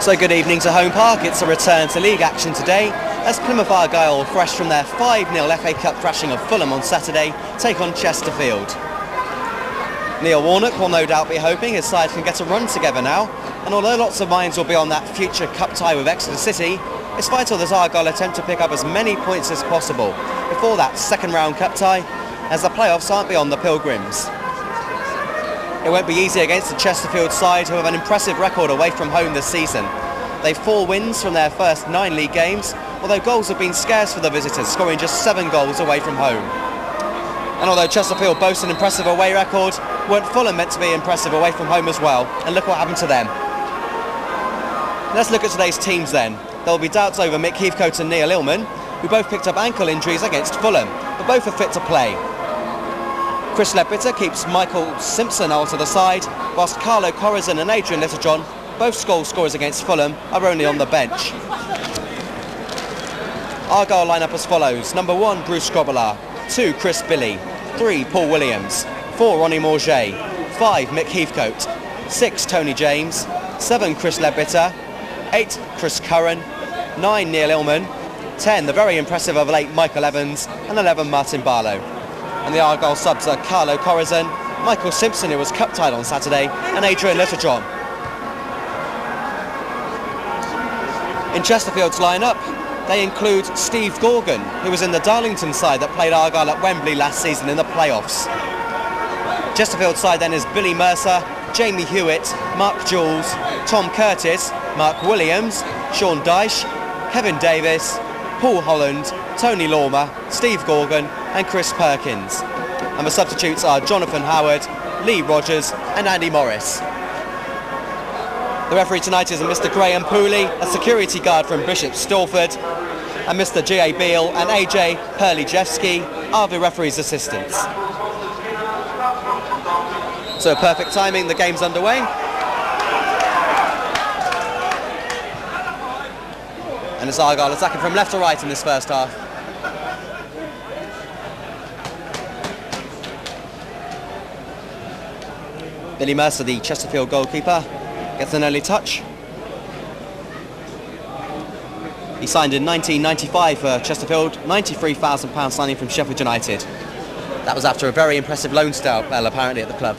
So good evening to Home Park. It's a return to league action today as Plymouth Argyle, fresh from their 5-0 FA Cup thrashing of Fulham on Saturday, take on Chesterfield. Neil Warnock will no doubt be hoping his side can get a run together now, and although lots of minds will be on that future cup tie with Exeter City, it's vital that Argyle attempt to pick up as many points as possible before that second round cup tie, as the playoffs aren't beyond the Pilgrims. It won't be easy against the Chesterfield side, who have an impressive record away from home this season. They've 4 wins from their first 9 league games, although goals have been scarce for the visitors, scoring just 7 goals away from home. And although Chesterfield boasts an impressive away record, weren't Fulham meant to be impressive away from home as well? And look what happened to them. Let's look at today's teams then. There will be doubts over Mick Heathcote and Neil Illman, who both picked up ankle injuries against Fulham, but both are fit to play. Chris Ledbetter keeps Michael Simpson out to the side, whilst Carlo Corazon and Adrian Littlejohn, both goal scorers against Fulham, are only on the bench. Argyle line up as follows: number 1, Bruce Grobbelaar; 2, Chris Billy; 3, Paul Williams; 4, Ronnie Morget; 5, Mick Heathcote; 6, Tony James; 7, Chris Ledbetter; 8, Chris Curran; 9, Neil Illman; 10, the very impressive of late Michael Evans; and 11, Martin Barlow. And the Argyle subs are Carlo Corazon, Michael Simpson, who was cup-tied on Saturday, and Adrian Littlejohn. In Chesterfield's line-up, they include Steve Gorgon, who was in the Darlington side that played Argyle at Wembley last season in the playoffs. Chesterfield's side then is Billy Mercer, Jamie Hewitt, Mark Jules, Tom Curtis, Mark Williams, Sean Dyche, Kevin Davis, Paul Holland, Tony Lormer, Steve Gorgon and Chris Perkins. And the substitutes are Jonathan Howard, Lee Rogers and Andy Morris. The referee tonight is Mr Graham Pooley, a security guard from Bishop Stortford, and Mr G.A. Beale and A.J. Hurley-Jeffsky are the referee's assistants. So perfect timing, the game's underway. And it's Argyle attacking from left to right in this first half. Billy Mercer, the Chesterfield goalkeeper, gets an early touch. He signed in 1995 for Chesterfield, £93,000 signing from Sheffield United. That was after a very impressive loan spell apparently at the club.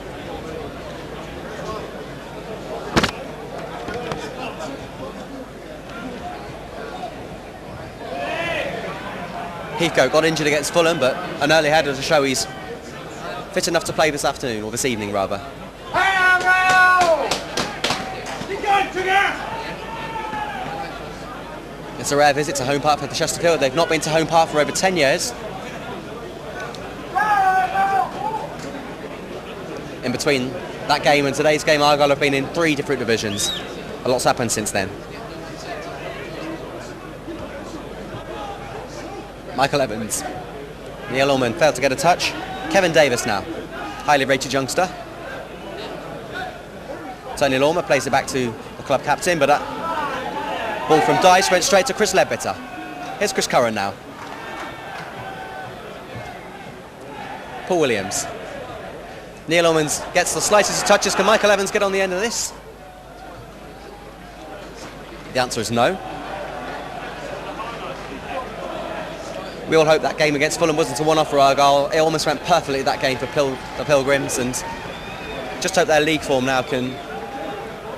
Heathcote got injured against Fulham, but an early header to show he's fit enough to play this afternoon, or this evening rather. It's a rare visit to Home Park for the Chesterfield. They've not been to Home Park for over 10 years. In between that game and today's game, Argyle have been in 3 different divisions. A lot's happened since then. Michael Evans. Neil Illman failed to get a touch. Kevin Davis now, highly rated youngster. Tony Lormer plays it back to the club captain, but that ball from Dyche went straight to Chris Ledbetter. Here's Chris Curran now. Paul Williams. Neil Illman gets the slightest of touches. Can Michael Evans get on the end of this? The answer is no. We all hope that game against Fulham wasn't a one-off for Argyle. It almost went perfectly that game for the Pilgrims, and just hope their league form now can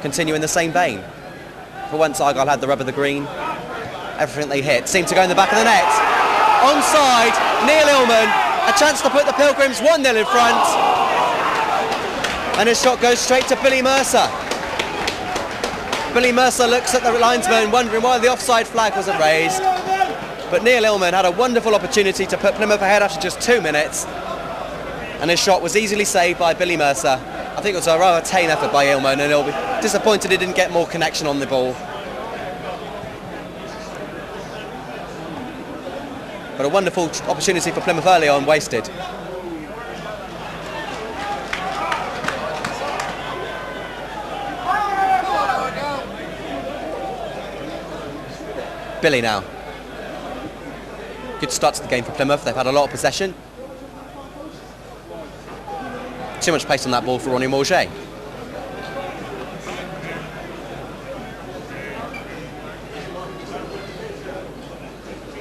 continue in the same vein. For once Argyle had the rub of the green. Everything they hit seemed to go in the back of the net. Onside, Neil Illman, a chance to put the Pilgrims 1-0 in front. And his shot goes straight to Billy Mercer. Billy Mercer looks at the linesman, wondering why the offside flag wasn't raised. But Neil Illman had a wonderful opportunity to put Plymouth ahead after just 2 minutes. And his shot was easily saved by Billy Mercer. I think it was a rather tame effort by Illman, and he'll be disappointed he didn't get more connection on the ball. But a wonderful opportunity for Plymouth early on, wasted. Billy now. Good start to the game for Plymouth. They've had a lot of possession. Too much pace on that ball for Ronnie Morget.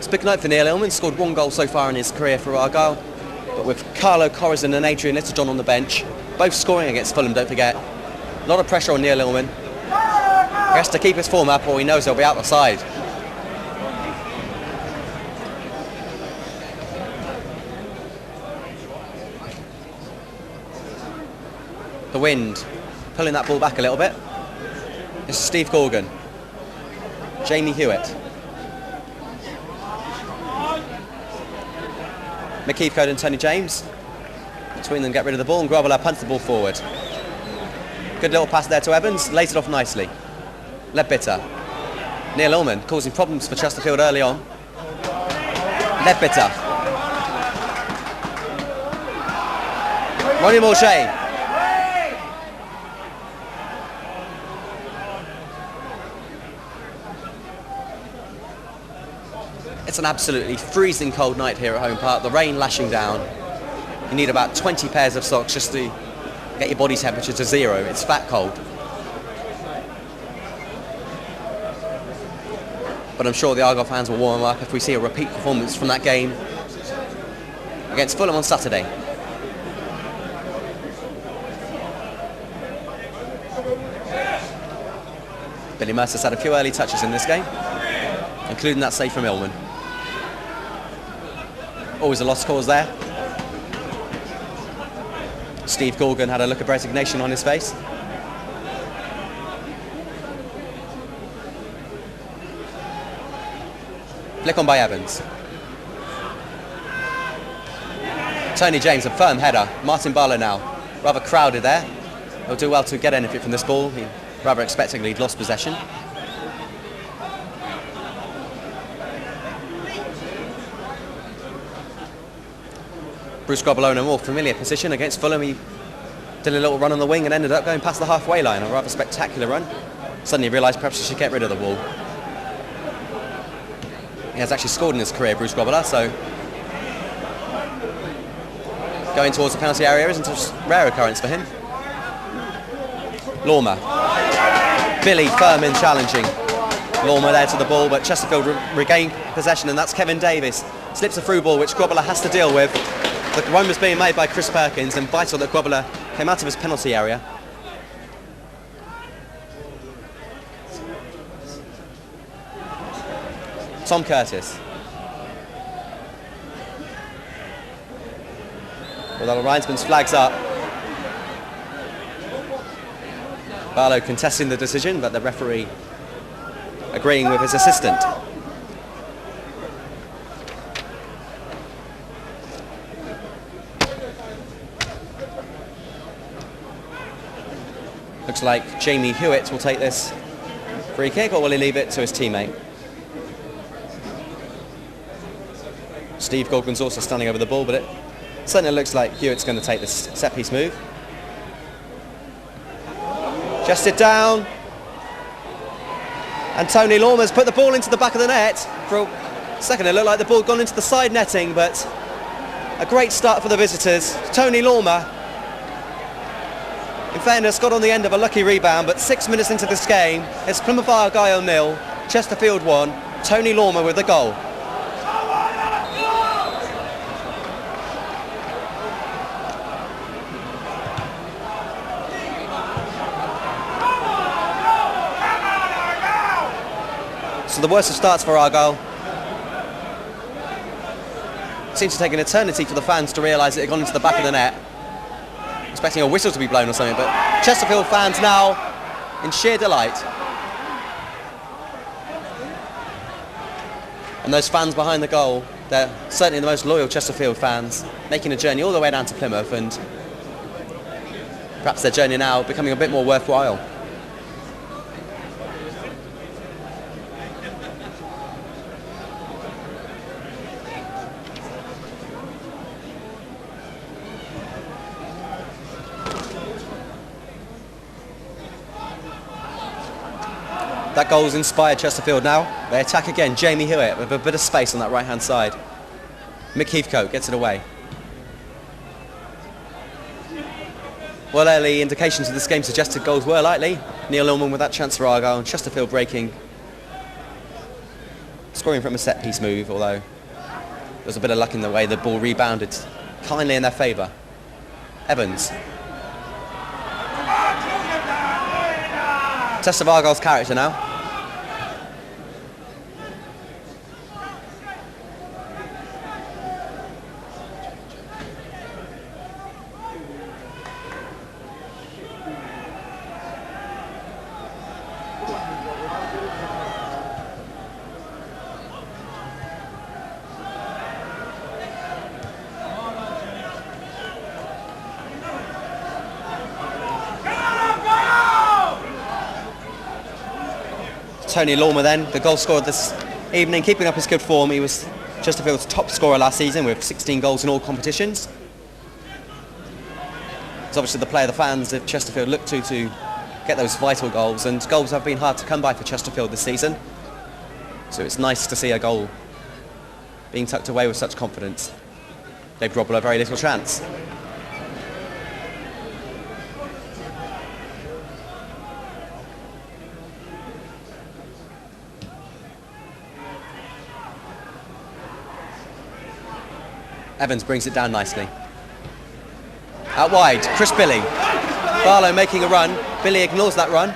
It's a big night for Neil Illman, scored 1 goal so far in his career for Argyle, but with Carlo Corazon and Adrian Littlejohn on the bench, both scoring against Fulham, don't forget. A lot of pressure on Neil Illman. He has to keep his form up or he knows he'll be out the side. The wind pulling that ball back a little bit. This is Steve Corgan, Jamie Hewitt, Mick Heathcote and Tony James. Between them get rid of the ball and Grobbelaar punts the ball forward. Good little pass there to Evans, lays it off nicely. Leadbitter. Neil Illman causing problems for Chesterfield early on. Leadbitter. Ronnie Morchet. It's an absolutely freezing cold night here at Home Park. The rain lashing down. You need about 20 pairs of socks just to get your body temperature to 0. It's fat cold. But I'm sure the Argyle fans will warm up if we see a repeat performance from that game against Fulham on Saturday. Billy Mercer's had a few early touches in this game, including that save from Illman. Always a lost cause there. Steve Corgan had a look of resignation on his face. Flick on by Evans. Tony James, a firm header. Martin Barlow now, rather crowded there. He'll do well to get anything from this ball. He rather expectedly lost possession. Bruce Grobbelaar in a more familiar position against Fulham. He did a little run on the wing and ended up going past the halfway line. A rather spectacular run. Suddenly realised perhaps he should get rid of the ball. He has actually scored in his career, Bruce Grobbelaar, so going towards the penalty area isn't a rare occurrence for him. Lormer. Billy firm and challenging. Lormer there to the ball, but Chesterfield regained possession, and that's Kevin Davis. Slips a through ball, which Grobbelaar has to deal with. The run was being made by Chris Perkins, and vital that Grobbelaar came out of his penalty area. Tom Curtis. Well, the linesman's flags up. Barlow contesting the decision, but the referee agreeing with his assistant. Looks like Jamie Hewitt will take this free kick, or will he leave it to his teammate? Steve Corgan's also standing over the ball, but it certainly looks like Hewitt's going to take this set-piece move. Chested down. And Tony Lormer's put the ball into the back of the net. For a second it looked like the ball had gone into the side netting, but a great start for the visitors. Tony Lormer, in fairness, got on the end of a lucky rebound, but 6 minutes into this game, it's Plymouth Argyle 0, Chesterfield 1, Tony Lormer with the goal. So the worst of starts for Argyle. It seems to take an eternity for the fans to realise it had gone into the back of the net. Expecting a whistle to be blown or something, but Chesterfield fans now in sheer delight. And those fans behind the goal, they're certainly the most loyal Chesterfield fans, making a journey all the way down to Plymouth, and perhaps their journey now becoming a bit more worthwhile. That goal's inspired Chesterfield now. They attack again. Jamie Hewitt with a bit of space on that right-hand side. Mick Heathcote gets it away. Well, early indications of this game suggested goals were likely. Neil Illman with that chance for Argyle, and Chesterfield breaking scoring from a set-piece move, although there was a bit of luck in the way the ball rebounded kindly in their favour. Evans. Test of Argyle's character now. Tony Lormer then, the goal scorer this evening, keeping up his good form. He was Chesterfield's top scorer last season with 16 goals in all competitions. He's obviously the player the fans of Chesterfield look to get those vital goals, and goals have been hard to come by for Chesterfield this season. So it's nice to see a goal being tucked away with such confidence. Gave Grobbler very little chance. Evans brings it down nicely. Out wide, Chris Billy. Barlow making a run. Billy ignores that run.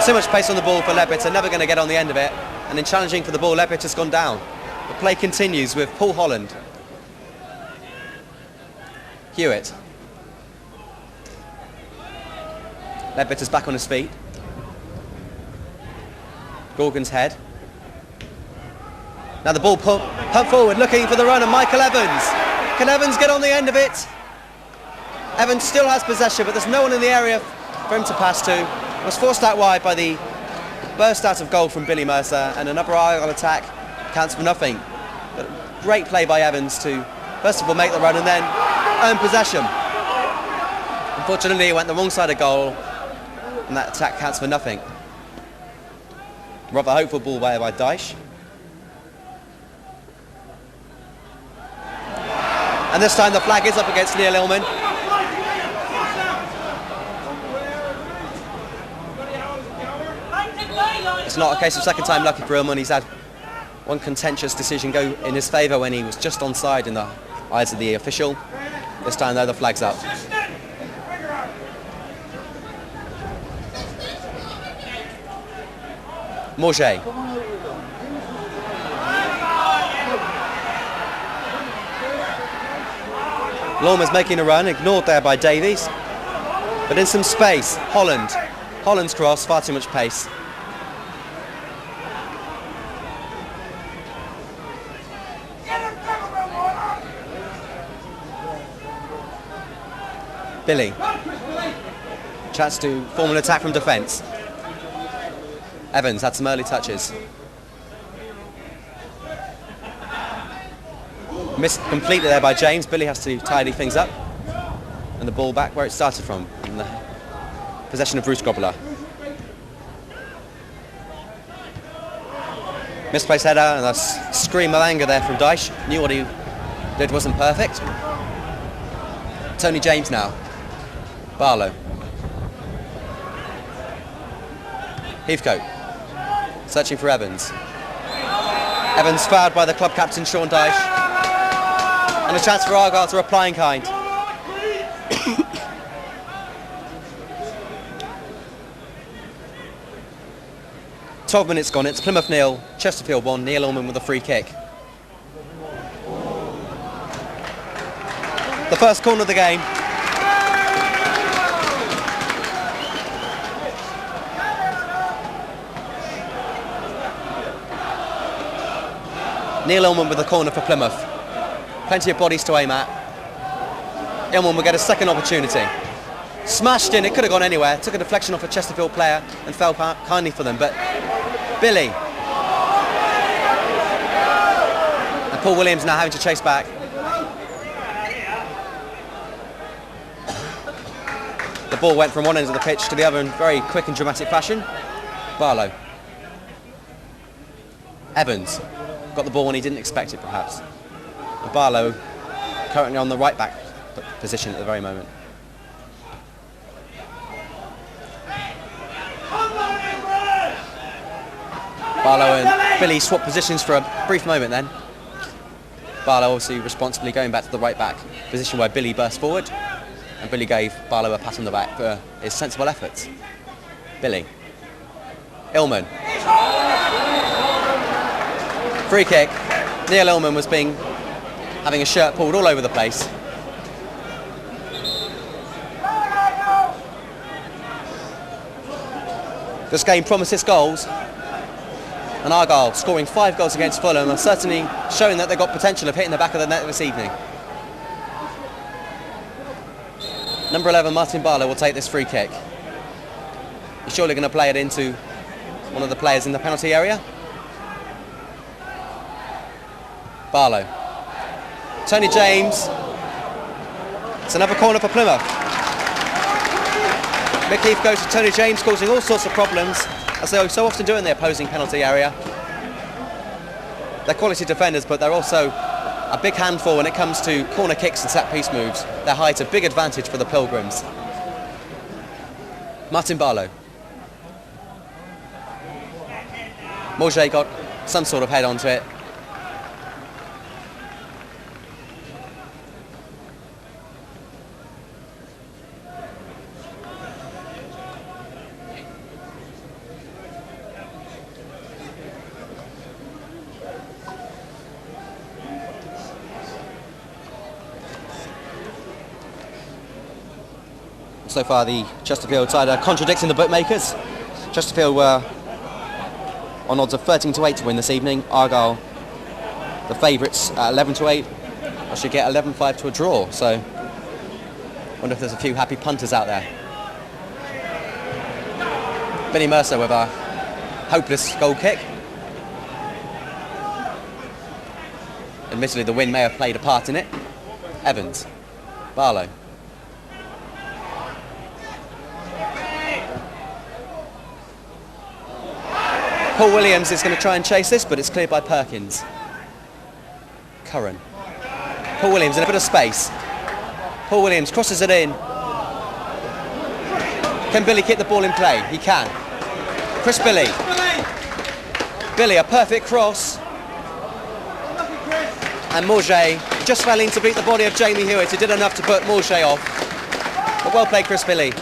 So much pace on the ball for Levitt, never going to get on the end of it. And in challenging for the ball, Levitt has gone down. The play continues with Paul Holland. Hewitt. Levitt is back on his feet. Gorgon's head. Now the ball pumped forward, looking for the run of Michael Evans. Can Evans get on the end of it? Evans still has possession, but there's no one in the area for him to pass to. Was forced out wide by the burst out of goal from Billy Mercer, and another Argyle attack counts for nothing. But great play by Evans to, first of all, make the run and then earn possession. Unfortunately, he went the wrong side of goal, and that attack counts for nothing. Rather hopeful ball by Dyche. And this time the flag is up against Neil Illman. It's not a case of second time lucky for Illman. He's had one contentious decision go in his favour when he was just onside in the eyes of the official. This time though, the flag's up. Morget. Lormer's making a run, ignored there by Davies. But in some space, Holland. Holland's cross, far too much pace. Billy. Chance to form an attack from defence. Evans had some early touches. Missed completely there by James. Billy has to tidy things up. And the ball back where it started from, in the possession of Bruce Grobbler. Misplaced header and a scream of anger there from Dyche. Knew what he did wasn't perfect. Tony James now. Barlow. Heathcote. Searching for Evans. Evans fouled by the club captain Sean Dyche. And a chance for Argyle to reply in kind. 12 minutes gone, it's Plymouth 0, Chesterfield 1, Neil Illman with a free kick. The first corner of the game. Neil Illman with the corner for Plymouth. Plenty of bodies to aim at. Illman will get a second opportunity. Smashed in, it could have gone anywhere. Took a deflection off a Chesterfield player and fell kindly for them, but Billy. And Paul Williams now having to chase back. The ball went from one end of the pitch to the other in very quick and dramatic fashion. Barlow. Evans got the ball when he didn't expect it, perhaps. And Barlow currently on the right back position at the very moment. Barlow and Billy swap positions for a brief moment then. Barlow obviously responsibly going back to the right back position where Billy burst forward, and Billy gave Barlow a pat on the back for his sensible efforts. Billy. Illman. Free kick. Neil Illman was having his shirt pulled all over the place. This game promises goals, and Argyle scoring 5 goals against Fulham are certainly showing that they've got potential of hitting the back of the net this evening. Number 11, Martin Barlow, will take this free kick. He's surely going to play it into one of the players in the penalty area. Barlow. Tony James. It's another corner for Plymouth. Mick Heath goes to Tony James, causing all sorts of problems, as they so often do in the opposing penalty area. They're quality defenders, but they're also a big handful when it comes to corner kicks and set-piece moves. Their height a big advantage for the Pilgrims. Martin Barlow. Morget got some sort of head onto it. So far the Chesterfield side are contradicting the bookmakers. Chesterfield were on odds of 13-8 to win this evening. Argyle, the favourites, at 11-8. I should get 11-5 to a draw, so I wonder if there's a few happy punters out there. Billy Mercer with a hopeless goal kick. Admittedly, the wind may have played a part in it. Evans. Barlow. Paul Williams is going to try and chase this, but it's cleared by Perkins. Curran. Paul Williams in a bit of space. Paul Williams crosses it in. Can Billy keep the ball in play? He can. Chris Billy. Billy, a perfect cross. And Morget just fell in to beat the body of Jamie Hewitt, who did enough to put Morget off. But well played, Chris Billy.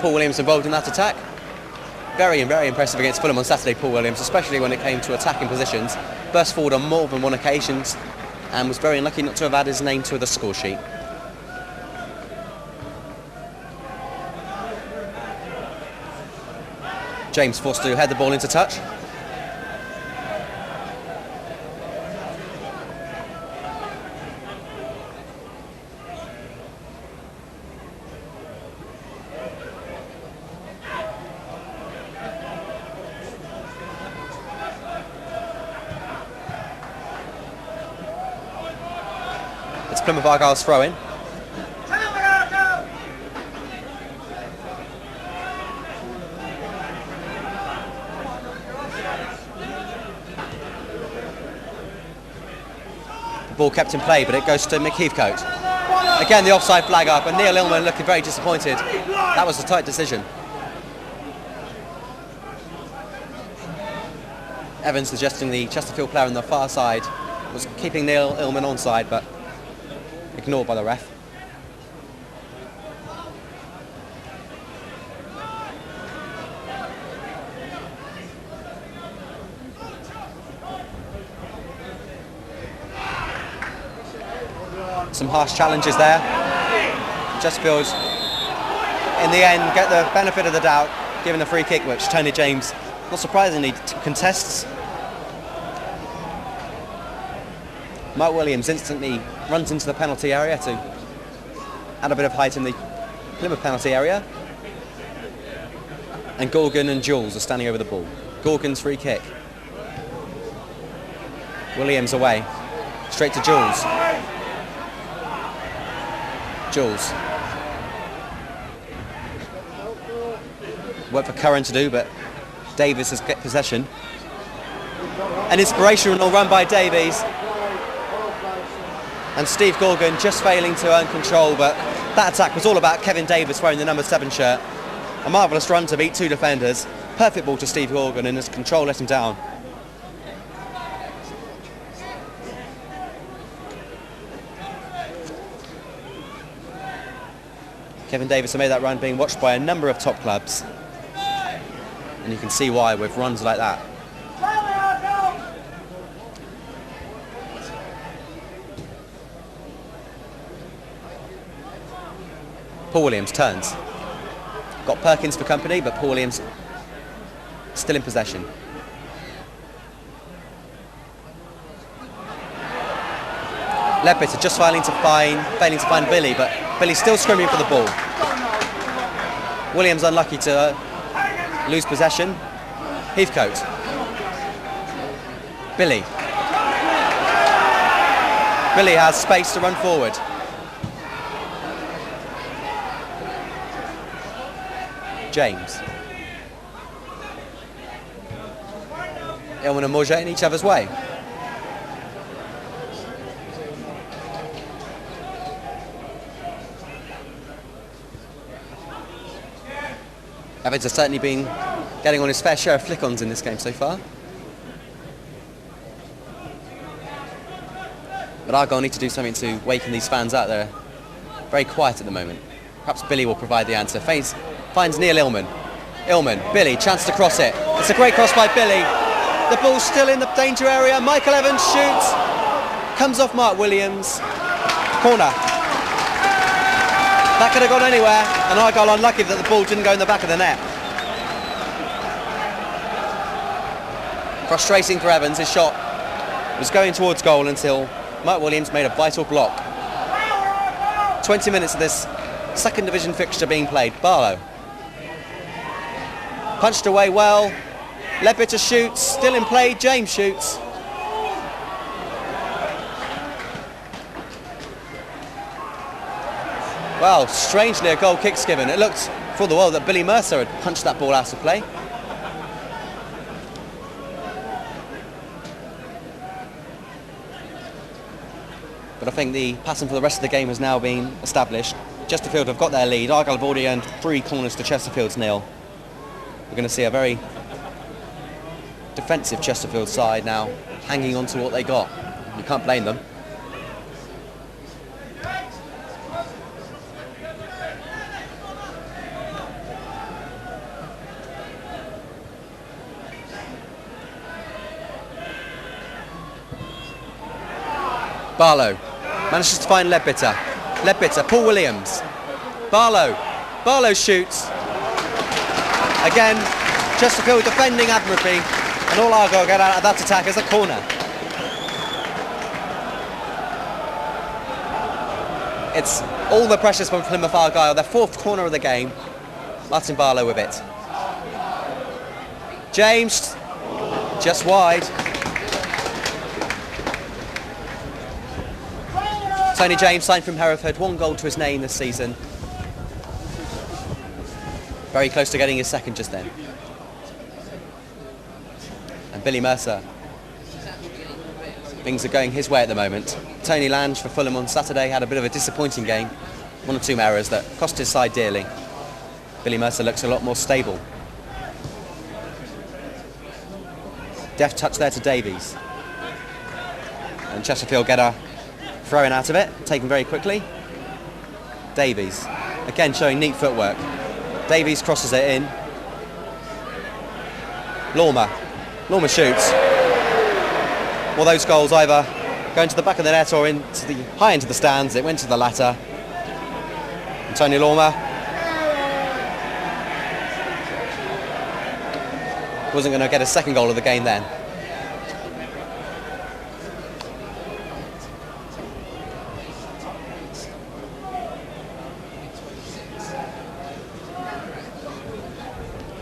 Paul Williams involved in that attack. Very, very impressive against Fulham on Saturday, Paul Williams, especially when it came to attacking positions. Burst forward on more than one occasion and was very unlucky not to have added his name to the score sheet. James forced to head the ball into touch. It's Plymouth Argyle's throw-in. The ball kept in play, but it goes to Mick Heathcote. Again, the offside flag up, and Neil Illman looking very disappointed. That was a tight decision. Evans suggesting the Chesterfield player on the far side was keeping Neil Illman onside, but ignored by the ref. Some harsh challenges there. Chesterfield, in the end, get the benefit of the doubt, given a free kick, which Tony James, not surprisingly, contests. Mark Williams instantly runs into the penalty area to add a bit of height in the Plymouth penalty area. And Gorgon and Jules are standing over the ball. Gorgon's free kick. Williams away. Straight to Jules. Jules. Work for Curran to do, but Davies has got possession. An inspirational run by Davies. And Steve Gorgon just failing to earn control, but that attack was all about Kevin Davis wearing the number 7 shirt. A marvellous run to beat 2 defenders. Perfect ball to Steve Gorgon, and his control let him down. Kevin Davis made that run being watched by a number of top clubs. And you can see why with runs like that. Paul Williams turns. Got Perkins for company, but Paul Williams still in possession. Ledbetter just failing to find Billy, but Billy's still screaming for the ball. Williams unlucky to lose possession. Heathcote. Billy. Billy has space to run forward. James. Elman and Morget in each other's way. Evans has certainly been getting on his fair share of flick-ons in this game so far. But Argyle need to do something to waken these fans out. They're very quiet at the moment. Perhaps Billy will provide the answer. Finds Neil Illman. Illman, Billy, chance to cross it. It's a great cross by Billy. The ball's still in the danger area. Michael Evans shoots. Comes off Mark Williams. Corner. That could have gone anywhere, and Argyle unlucky that the ball didn't go in the back of the net. Frustrating for Evans. His shot was going towards goal until Mark Williams made a vital block. 20 minutes of this second division fixture being played. Barlow. Punched away well. Ledbetter shoots. Still in play. James shoots. Well, strangely a goal kick's given. It looked for the world that Billy Mercer had punched that ball out of play. But I think the pattern for the rest of the game has now been established. Chesterfield have got their lead. Argyle have already earned 3 corners to Chesterfield's nil. We're going to see a very defensive Chesterfield side now, hanging on to what they got. You can't blame them. Barlow manages to find Ledbetter. Ledbetter, Paul Williams. Barlow shoots. Again, Chesterfield defending admirably, and all Argyle get out of that attack is a corner. It's all the pressures from Plymouth Argyle, their 4th corner of the game. Martin Barlow with it. James, just wide. Tony James signed from Hereford, 1 goal to his name this season. Very close to getting his second just then. And Billy Mercer. Things are going his way at the moment. Tony Lange for Fulham on Saturday had a bit of a disappointing game. 1 or 2 errors that cost his side dearly. Billy Mercer looks a lot more stable. Deft touch there to Davies. And Chesterfield get a throw-in out of it, taken very quickly. Davies, again showing neat footwork. Davies crosses it in. Lormer shoots. Well, those goals either go into the back of the net or high into the stands. It went to the latter. And Tony Lormer wasn't going to get a second goal of the game then.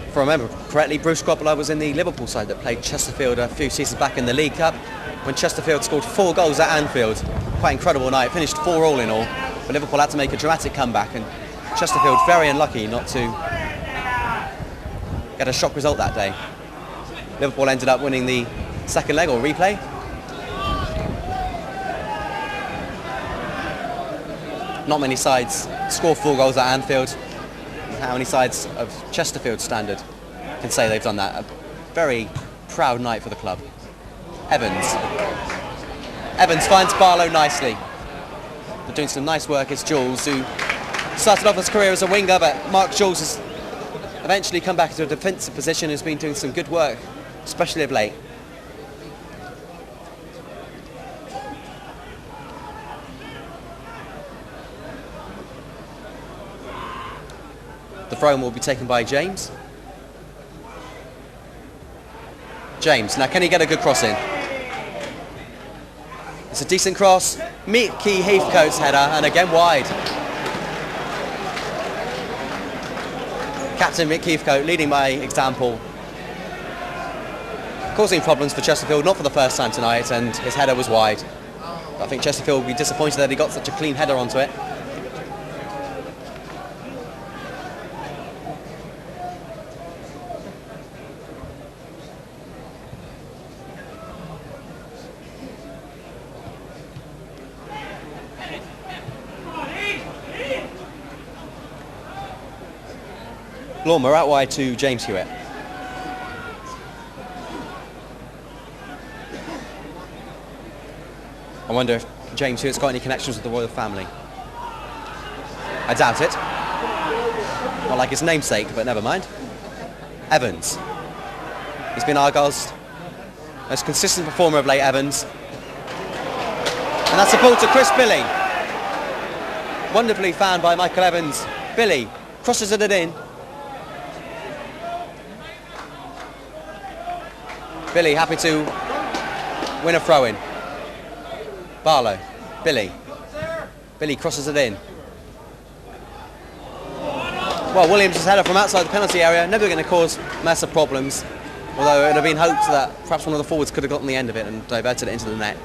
If I remember correctly, Bruce Grobbelaar was in the Liverpool side that played Chesterfield a few seasons back in the League Cup, when Chesterfield scored 4 goals at Anfield. Quite incredible night, finished 4-all in all, but Liverpool had to make a dramatic comeback, and Chesterfield very unlucky not to get a shock result that day. Liverpool ended up winning the second leg or replay. Not many sides score 4 goals at Anfield. How many sides of Chesterfield standard can say they've done that? A very proud night for the club. Evans finds Barlow nicely. They're doing some nice work. It's Jules, who started off his career as a winger, but Mark Jules has eventually come back into a defensive position, has been doing some good work, especially of late. The throw-in will be taken by James. James, now can he get a good cross in? It's a decent cross. Mickey Heathcote's header, and again wide. Captain Mick Heathcote leading by example. Causing problems for Chesterfield, not for the first time tonight, and his header was wide. But I think Chesterfield will be disappointed that he got such a clean header onto it. Lormer out wide to James Hewitt. I wonder if James Hewitt's got any connections with the royal family. I doubt it. Not like his namesake, but never mind. Evans. He's been Argyle's most consistent performer of late, Evans. And that's a ball to Chris Billy. Wonderfully found by Michael Evans. Billy crosses it in. Billy happy to win a throw-in. Barlow. Billy crosses it in. Well, Williams' header from outside the penalty area, never going to cause massive problems. Although it had been hoped that perhaps one of the forwards could have gotten the end of it and diverted it into the net.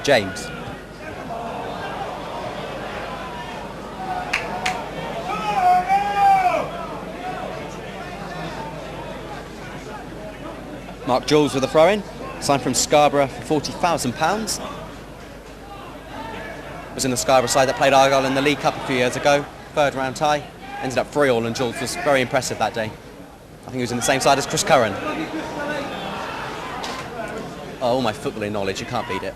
James. Mark Jules with a throw-in, signed from Scarborough for £40,000. Was in the Scarborough side that played Argyle in the League Cup a few years ago. Third round tie, ended up 3-3, and Jules was very impressive that day. I think he was in the same side as Chris Curran. Oh, all my footballing knowledge, you can't beat it.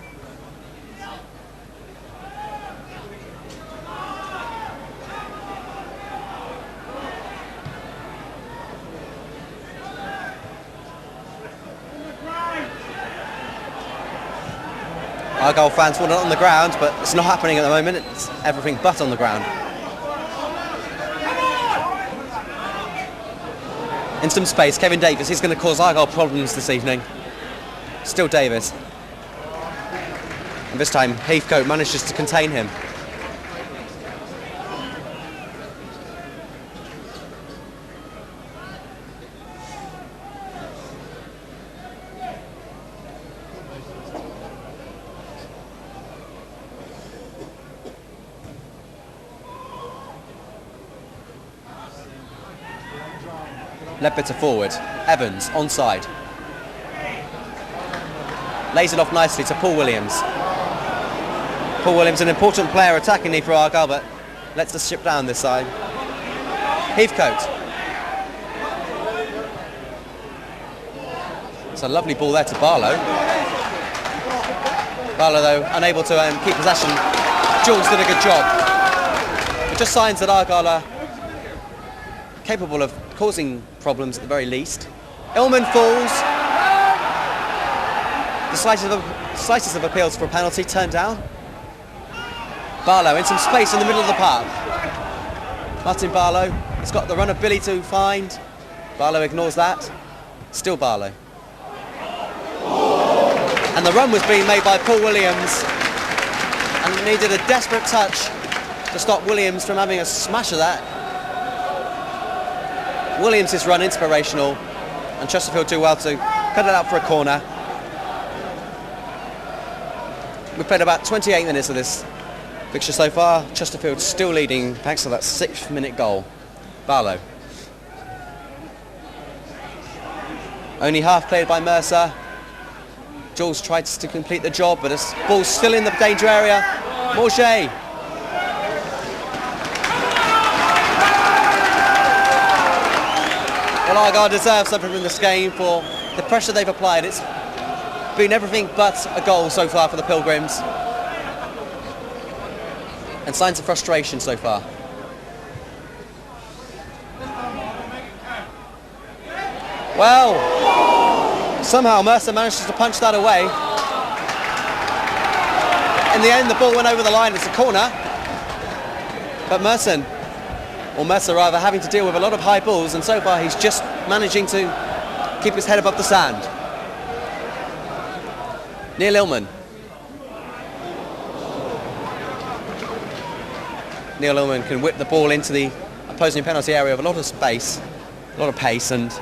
Argyle fans want it on the ground, but it's not happening at the moment. It's everything but on the ground. In some space, Kevin Davis, he's going to cause Argyle problems this evening. Still Davis. And this time, Heathcote manages to contain him. Ledbetter forward. Evans onside. Lays it off nicely to Paul Williams. Paul Williams, an important player attackingly for Argyle, but lets the ship down this side. Heathcote. It's a lovely ball there to Barlow. Barlow, though, unable to keep possession. Jules did a good job. It just signs that Argyle are capable of causing problems at the very least. Illman falls. The slightest of appeals for a penalty turned down. Barlow in some space in the middle of the park. Martin Barlow, he's got the run of Billy to find. Barlow ignores that. Still Barlow. And the run was being made by Paul Williams, and needed a desperate touch to stop Williams from having a smash of that. Williams' run inspirational, and Chesterfield do well to cut it out for a corner. We've played about 28 minutes of this fixture so far. Chesterfield still leading thanks to that 6th minute goal. Barlow. Only half played by Mercer. Jules tried to complete the job, but the ball's still in the danger area. Morget. Well, Argyle deserves something from this game for the pressure they've applied. It's been everything but a goal so far for the Pilgrims. And signs of frustration so far. Well, somehow Mercer manages to punch that away. In the end, the ball went over the line. It's a corner. But Mercer rather, having to deal with a lot of high balls, and so far he's just managing to keep his head above the sand. Neil Illman. Neil Illman can whip the ball into the opposing penalty area with a lot of space, a lot of pace, and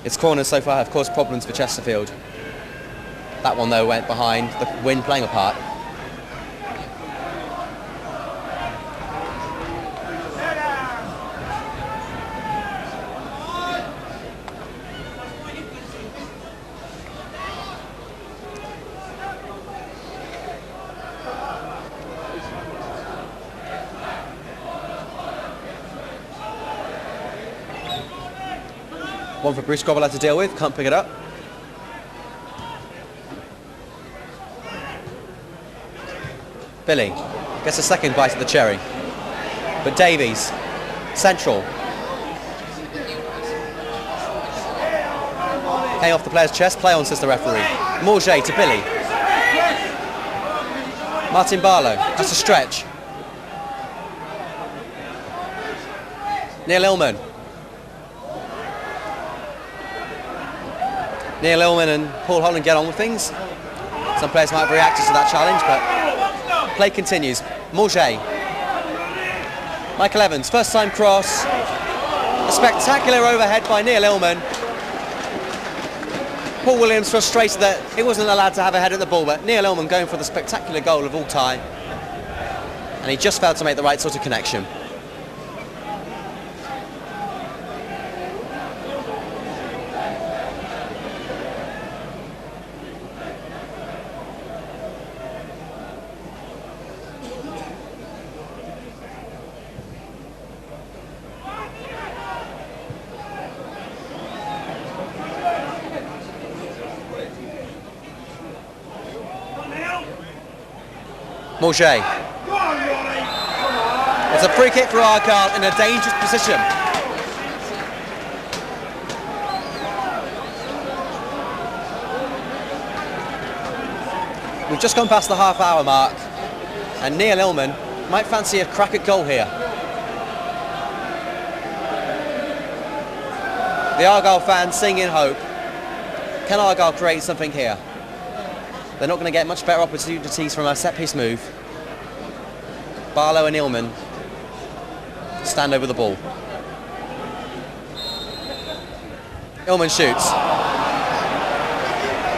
its corners so far have caused problems for Chesterfield. That one, though, went behind, the wind playing a part. One for Bruce Grobbelaar to deal with, can't pick it up. Billy gets a second bite of the cherry. But Davies, central. Came off the player's chest, play on, says the referee. Morget to Billy. Martin Barlow, that's a stretch. Neil Illman. Neil Illman and Paul Holland get on with things. Some players might have reacted to that challenge, but play continues. Morget. Michael Evans, first time cross. A spectacular overhead by Neil Illman. Paul Williams frustrated that he wasn't allowed to have a head at the ball, but Neil Illman going for the spectacular goal of all time. And he just failed to make the right sort of connection. Morget. It's a free kick for Argyle in a dangerous position. We've just gone past the half-hour mark, and Neil Illman might fancy a crack at goal here. The Argyle fans sing in hope. Can Argyle create something here? They're not going to get much better opportunities from a set-piece move. Barlow and Illman stand over the ball. Illman shoots.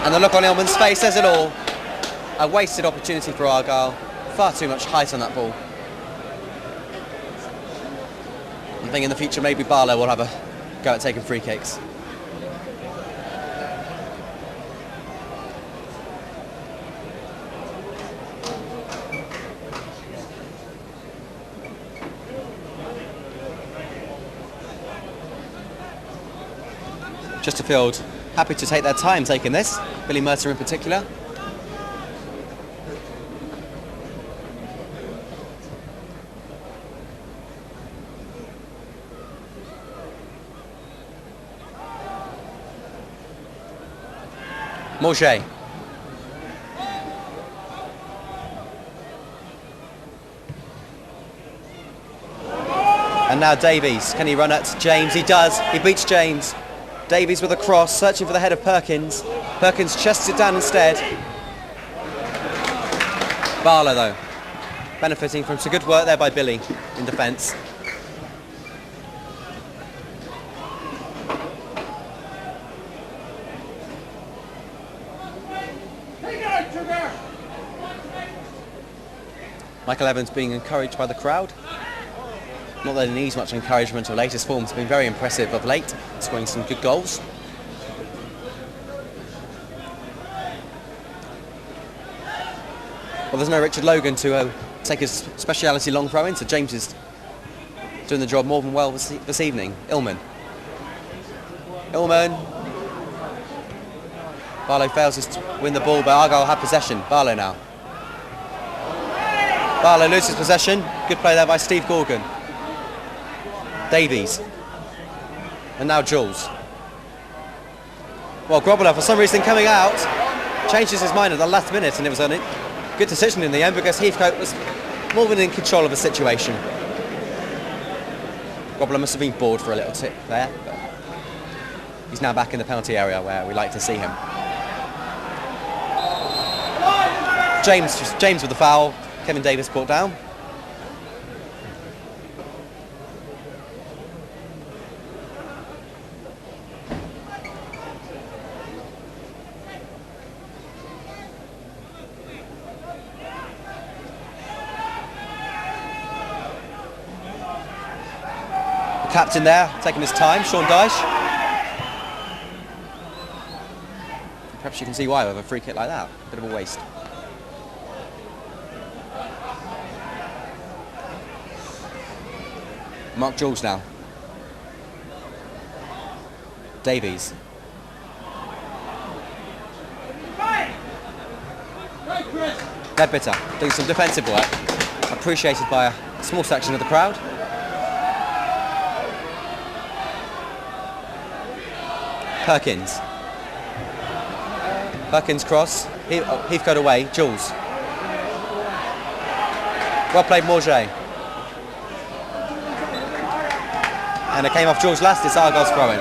And the look on Illman's face says it all. A wasted opportunity for Argyle. Far too much height on that ball. I think in the future maybe Barlow will have a go at taking free kicks. Chesterfield happy to take their time taking this, Billy Mercer in particular. Morget. And now Davies, can he run at James? He does, he beats James. Davies with a cross, searching for the head of Perkins. Perkins chests it down instead. Barlow, though, benefiting from some good work there by Billy in defence. Michael Evans being encouraged by the crowd. Not that he needs much encouragement of late. His form's been very impressive of late, scoring some good goals. Well, there's no Richard Logan to take his speciality long throw in, so James is doing the job more than well this evening. Illman. Barlow fails to win the ball, but Argyle have possession. Barlow now. Barlow loses possession. Good play there by Steve Gorgon. Davies. And now Jules. Well, Grobbler, for some reason coming out, changes his mind at the last minute, and it was a good decision in the end because Heathcote was more than in control of the situation. Grobbler must have been bored for a little tip there, but he's now back in the penalty area where we like to see him. James with the foul. Kevin Davis brought down. The captain there, taking his time, Sean Dyche. Perhaps you can see why with a free kick like that. Bit of a waste. Mark Jules now. Davies. Ledbetter doing some defensive work, appreciated by a small section of the crowd. Perkins. Perkins cross. Heathcote away. Jules. Well played, Morget. And it came off Jules last. It's Argyle's throw-in.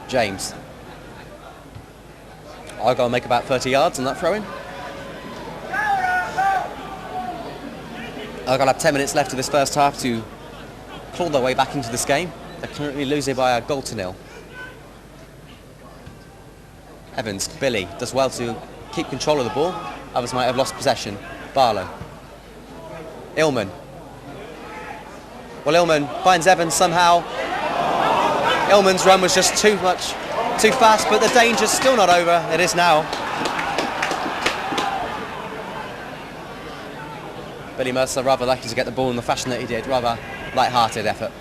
James. Argyle make about 30 yards on that throw-in. Argyle have 10 minutes left of this first half to claw their way back into this game. They're currently losing by a goal to nil. Evans, Billy, does well to keep control of the ball. Others might have lost possession. Barlow. Illman. Well, Illman finds Evans somehow. Illman's run was just too fast, but the danger's still not over. It is now. Billy Mercer rather lucky to get the ball in the fashion that he did. Rather light-hearted effort.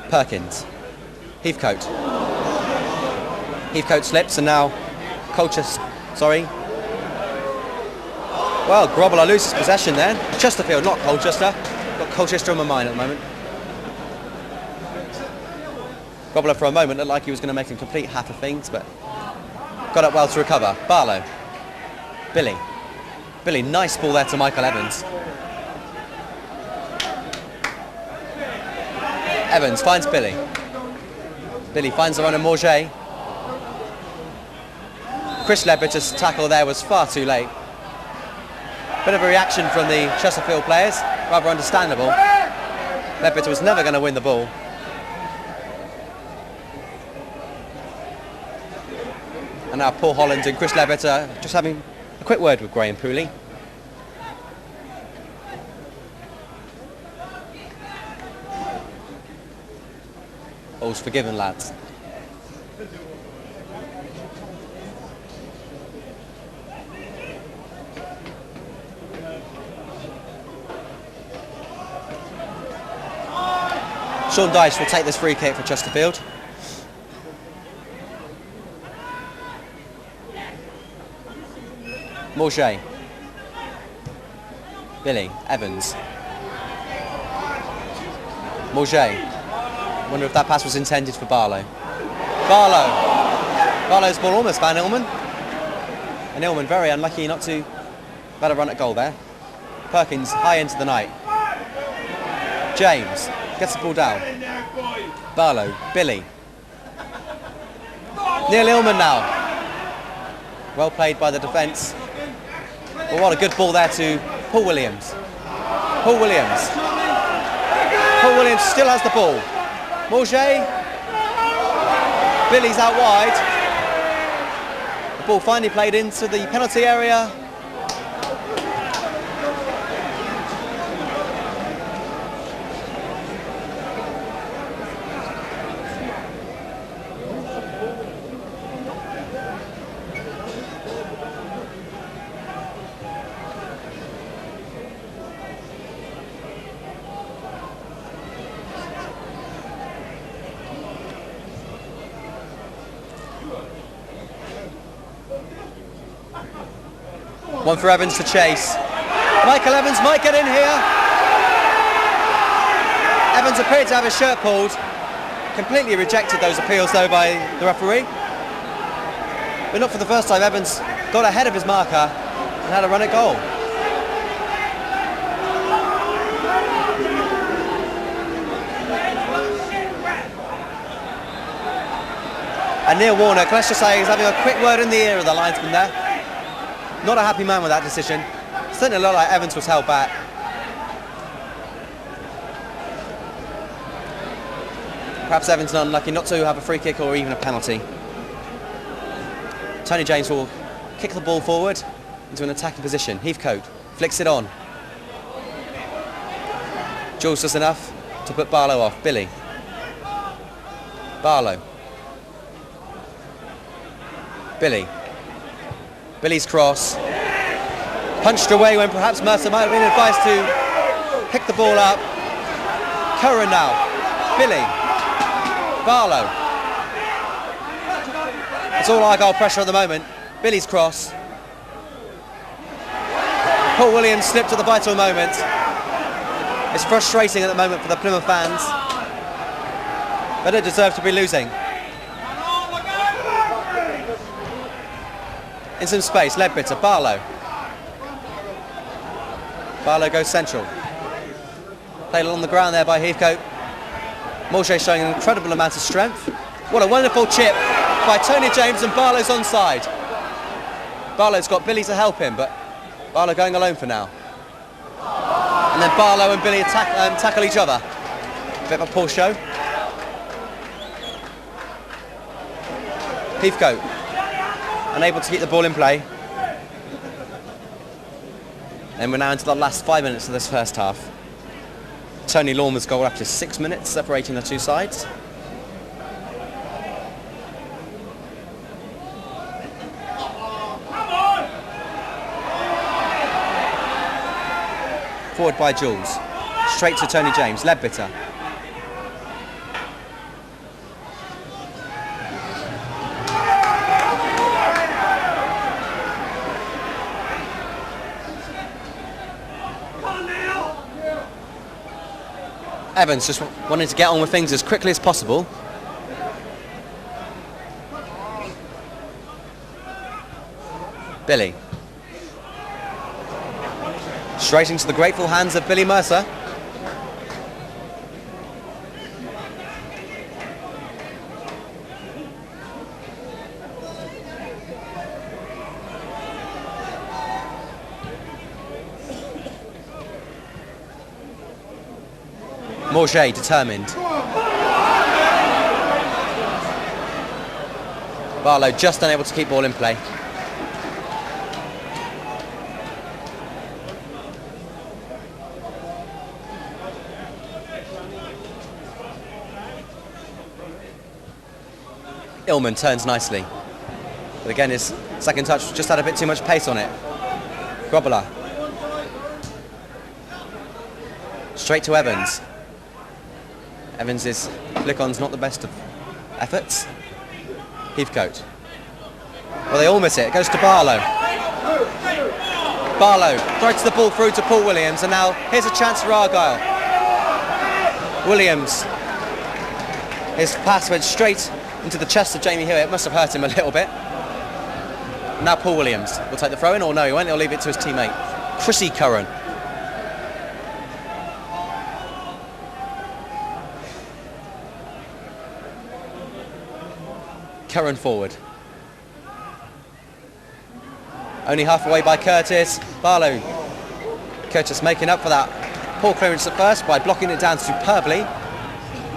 Perkins. Heathcote. Heathcote slips and now Colchester, Well, Grobbler loses possession then. Chesterfield, not Colchester. Got Colchester on my mind at the moment. Grobbler for a moment looked like he was going to make a complete hack of things, but got up well to recover. Barlow. Billy, nice ball there to Michael Evans. Evans finds Billy. Billy finds the run of Morget. Chris Ledbetter's tackle there was far too late. Bit of a reaction from the Chesterfield players, rather understandable. Ledbetter was never going to win the ball. And now Paul Holland and Chris Ledbetter just having a quick word with Graham Pooley. All's forgiven, lads. Sean Dyche will take this free kick for Chesterfield. Morget. Billy, Evans. Morget. Wonder if that pass was intended for Barlow. Barlow's ball almost found Illman. And Illman very unlucky not to have had a run at goal there. Perkins high into the night. James gets the ball down. Barlow, Billy. Neil Illman now. Well played by the defence. But what a good ball there to Paul Williams. Paul Williams. Paul Williams still has the ball. Morget. Billy's out wide. The ball finally played into the penalty area. One for Evans to chase. Michael Evans might get in here. Evans appeared to have his shirt pulled. Completely rejected those appeals though by the referee. But not for the first time. Evans got ahead of his marker and had a run at goal. And Neil Warnock, let's just say, is having a quick word in the ear of the linesman there. Not a happy man with that decision. Certainly looked like Evans was held back. Perhaps Evans unlucky not to have a free kick or even a penalty. Tony James will kick the ball forward into an attacking position. Heathcote flicks it on. Jules does enough to put Barlow off. Billy. Barlow. Billy. Billy's cross. Punched away when perhaps Mercer might have been advised to pick the ball up. Curran now. Billy. Barlow. It's all Argyle pressure at the moment. Billy's cross. Paul Williams slipped at the vital moment. It's frustrating at the moment for the Plymouth fans. They don't deserve to be losing. In some space, Leadbitter, Barlow. Barlow goes central. Played along the ground there by Heathcote. Morget showing an incredible amount of strength. What a wonderful chip by Tony James, and Barlow's onside. Barlow's got Billy to help him, but Barlow going alone for now. And then Barlow and Billy tackle each other. A bit of a poor show. Heathcote unable to keep the ball in play. And we're now into the last 5 minutes of this first half. Tony Lormer's goal after 6 minutes, separating the two sides. Forward by Jules. Straight to Tony James. Leadbitter. Evans just wanting to get on with things as quickly as possible. Billy. Straight into the grateful hands of Billy Mercer. Morget determined. Barlow just unable to keep ball in play. Illman turns nicely. But again, his second touch just had a bit too much pace on it. Grobbler. Straight to Evans. Evans's flick-on's not the best of efforts. Heathcote. Well, they all miss it. It goes to Barlow. Barlow throws the ball through to Paul Williams, and now here's a chance for Argyle. Williams. His pass went straight into the chest of Jamie Hewitt. It must have hurt him a little bit. Now Paul Williams will take the throw-in, or no, he won't. He'll leave it to his teammate, Chrissy Curran. Curran forward. Only half away by Curtis. Barlow. Curtis making up for that poor clearance at first by blocking it down superbly.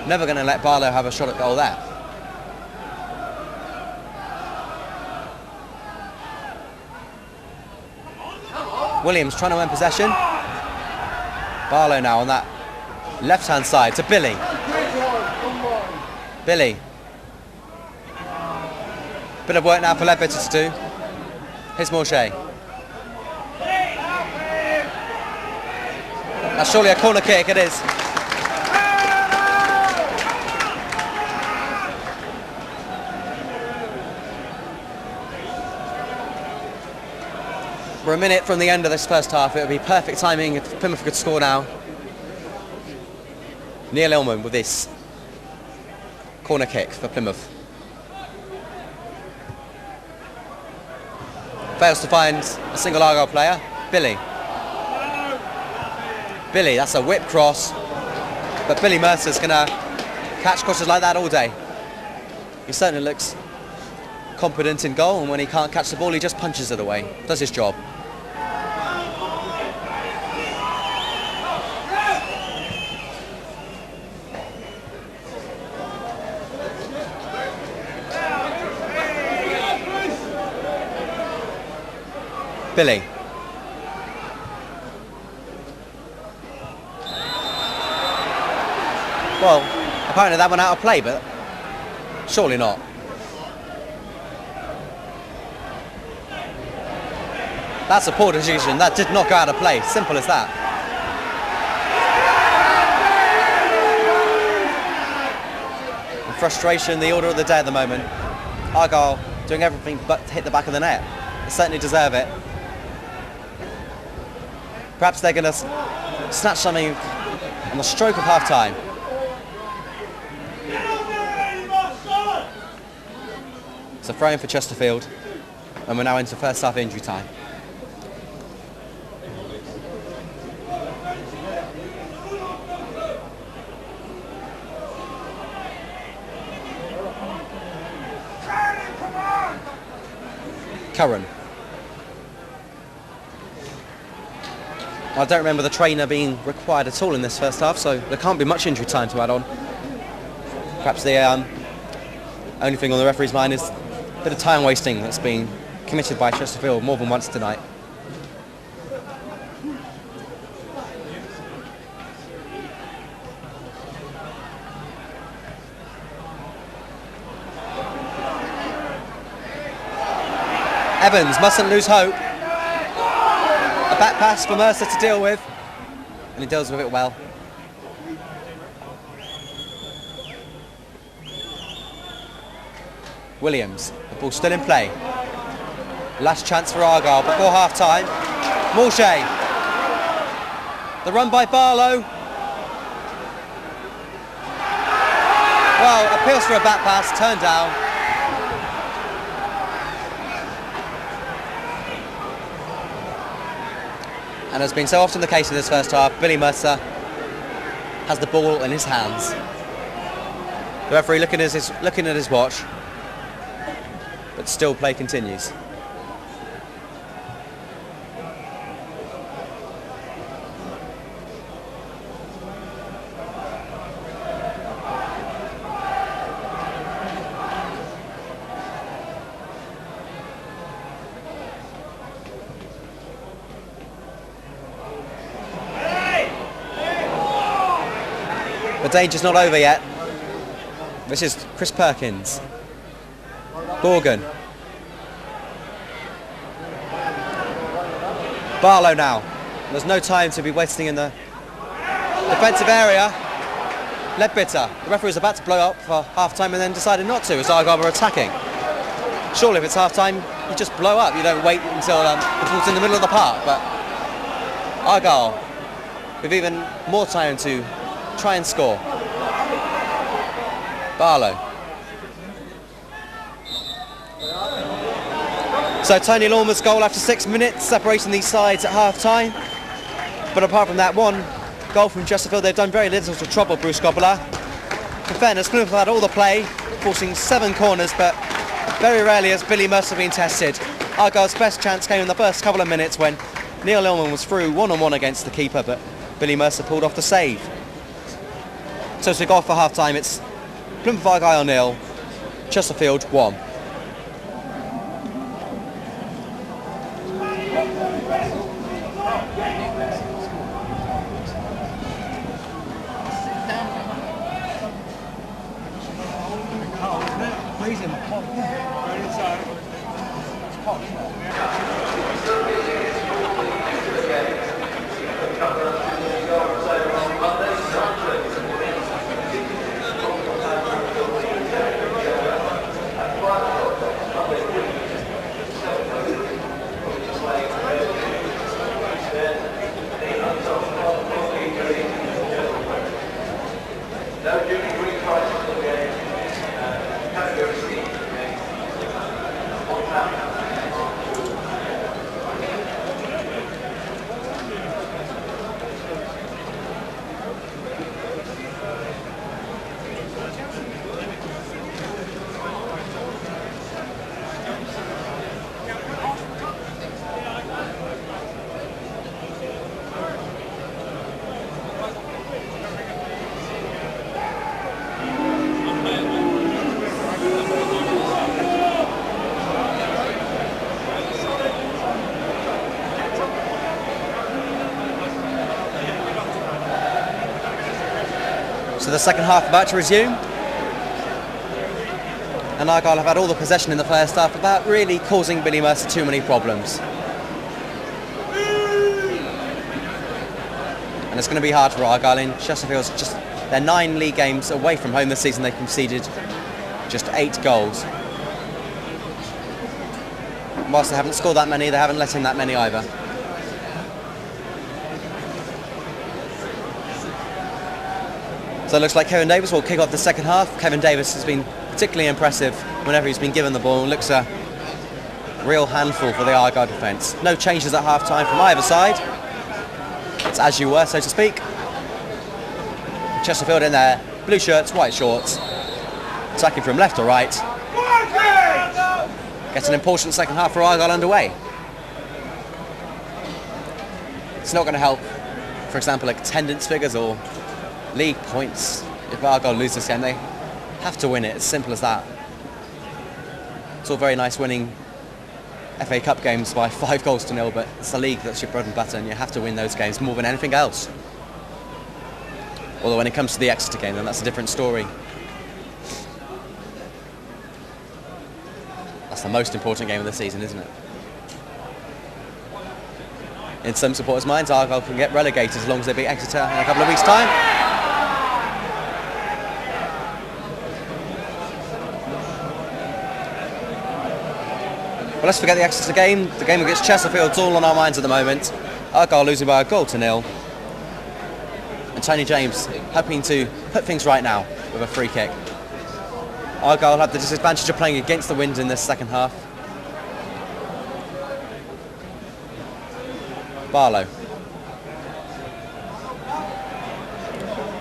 Never going to let Barlow have a shot at goal there. Williams trying to win possession. Barlow now on that left-hand side to Billy. Billy. Bit of work now for Ledbetter to do. Here's Morshey. That's surely a corner kick, it is. We're a minute from the end of this first half. It would be perfect timing if Plymouth could score now. Neil Illman with this corner kick for Plymouth. Fails to find a single Argyle player. Billy. Billy, that's a whip cross. But Billy Mercer's going to catch crosses like that all day. He certainly looks competent in goal, and when he can't catch the ball, he just punches it away. Does his job. Billy. Well, apparently that went out of play, but surely not. That's a poor decision. That did not go out of play. Simple as that. And frustration, the order of the day at the moment. Argyle doing everything but hit the back of the net. They certainly deserve it. Perhaps they're going to snatch something on the stroke of half-time. It's a throw-in for Chesterfield, and we're now into first half injury time. Curran. I don't remember the trainer being required at all in this first half, so there can't be much injury time to add on. Perhaps the only thing on the referee's mind is a bit of time wasting that's been committed by Chesterfield more than once tonight. Evans mustn't lose hope. A back pass for Mercer to deal with, and he deals with it well. Williams, the ball still in play. Last chance for Argyle before half-time. Morshey. The run by Barlow. Well, appeals for a back pass, turned down. And as has been so often the case in this first half, Billy Mercer has the ball in his hands. The referee looking at his watch, but still play continues. The danger's not over yet. This is Chris Perkins. Gorgon. Barlow now. There's no time to be wasting in the defensive area. Ledbetter. The referee was about to blow up for half-time and then decided not to as Argyle were attacking. Surely if it's half-time, you just blow up. You don't wait until the ball's in the middle of the park. But Argyle with even more time to try and score. Barlow. So Tony Lormer's goal after 6 minutes, separating these sides at half-time. But apart from that one goal from Chesterfield, they've done very little to trouble Bruce Gobler. In fairness, Plymouth had all the play, forcing 7 corners, but very rarely has Billy Mercer been tested. Argyle's best chance came in the first couple of minutes when Neil Illman was through one-on-one against the keeper, but Billy Mercer pulled off the save. So as we go off for half-time, it's Plymouth Argyle 0, Chesterfield 1. So the second half about to resume, and Argyle have had all the possession in the first half without really causing Billy Mercer too many problems. And it's going to be hard for Argyle. In Chesterfield's just they're 9 league games away from home this season. They conceded just 8 goals. Whilst they haven't scored that many, they haven't let in that many either. So it looks like Kevin Davis will kick off the second half. Kevin Davis has been particularly impressive whenever he's been given the ball. Looks a real handful for the Argyle defence. No changes at half-time from either side. It's as you were, so to speak. Chesterfield in there, blue shirts, white shorts. Attacking from left or right. Gets an important second half for Argyle underway. It's not going to help, for example, like attendance figures or league points. If Argyle lose this game, they have to win it. It's simple as that. It's all very nice winning FA Cup games by 5-0, but it's the league that's your bread and butter, and you have to win those games more than anything else. Although when it comes to the Exeter game, then that's a different story. That's the most important game of the season, isn't it? In some supporters' minds, Argyle can get relegated as long as they beat Exeter in a couple of weeks' time. Well, let's forget the Exeter game. The game against Chesterfield's all on our minds at the moment. Argyle losing by 1-0. And Tony James hoping to put things right now with a free kick. Argyle have the disadvantage of playing against the wind in this second half. Barlow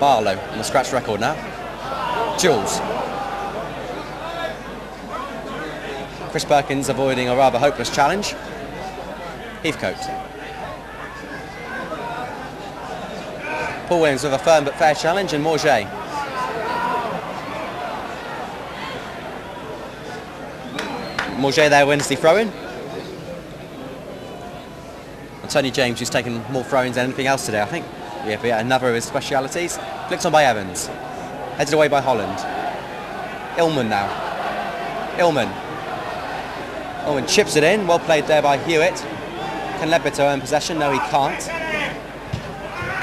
on the scratch record now. Jules. Chris Perkins avoiding a rather hopeless challenge. Heathcote. Paul Williams with a firm but fair challenge, and Morget. Morget there wins the throw-in. And Tony James, who's taken more throw-ins than anything else today, I think. Yeah, but yeah, another of his specialities. Flicked on by Evans. Headed away by Holland. Illman now. Illman chips it in. Well played there by Hewitt. Can Ledbetter earn possession? No, he can't.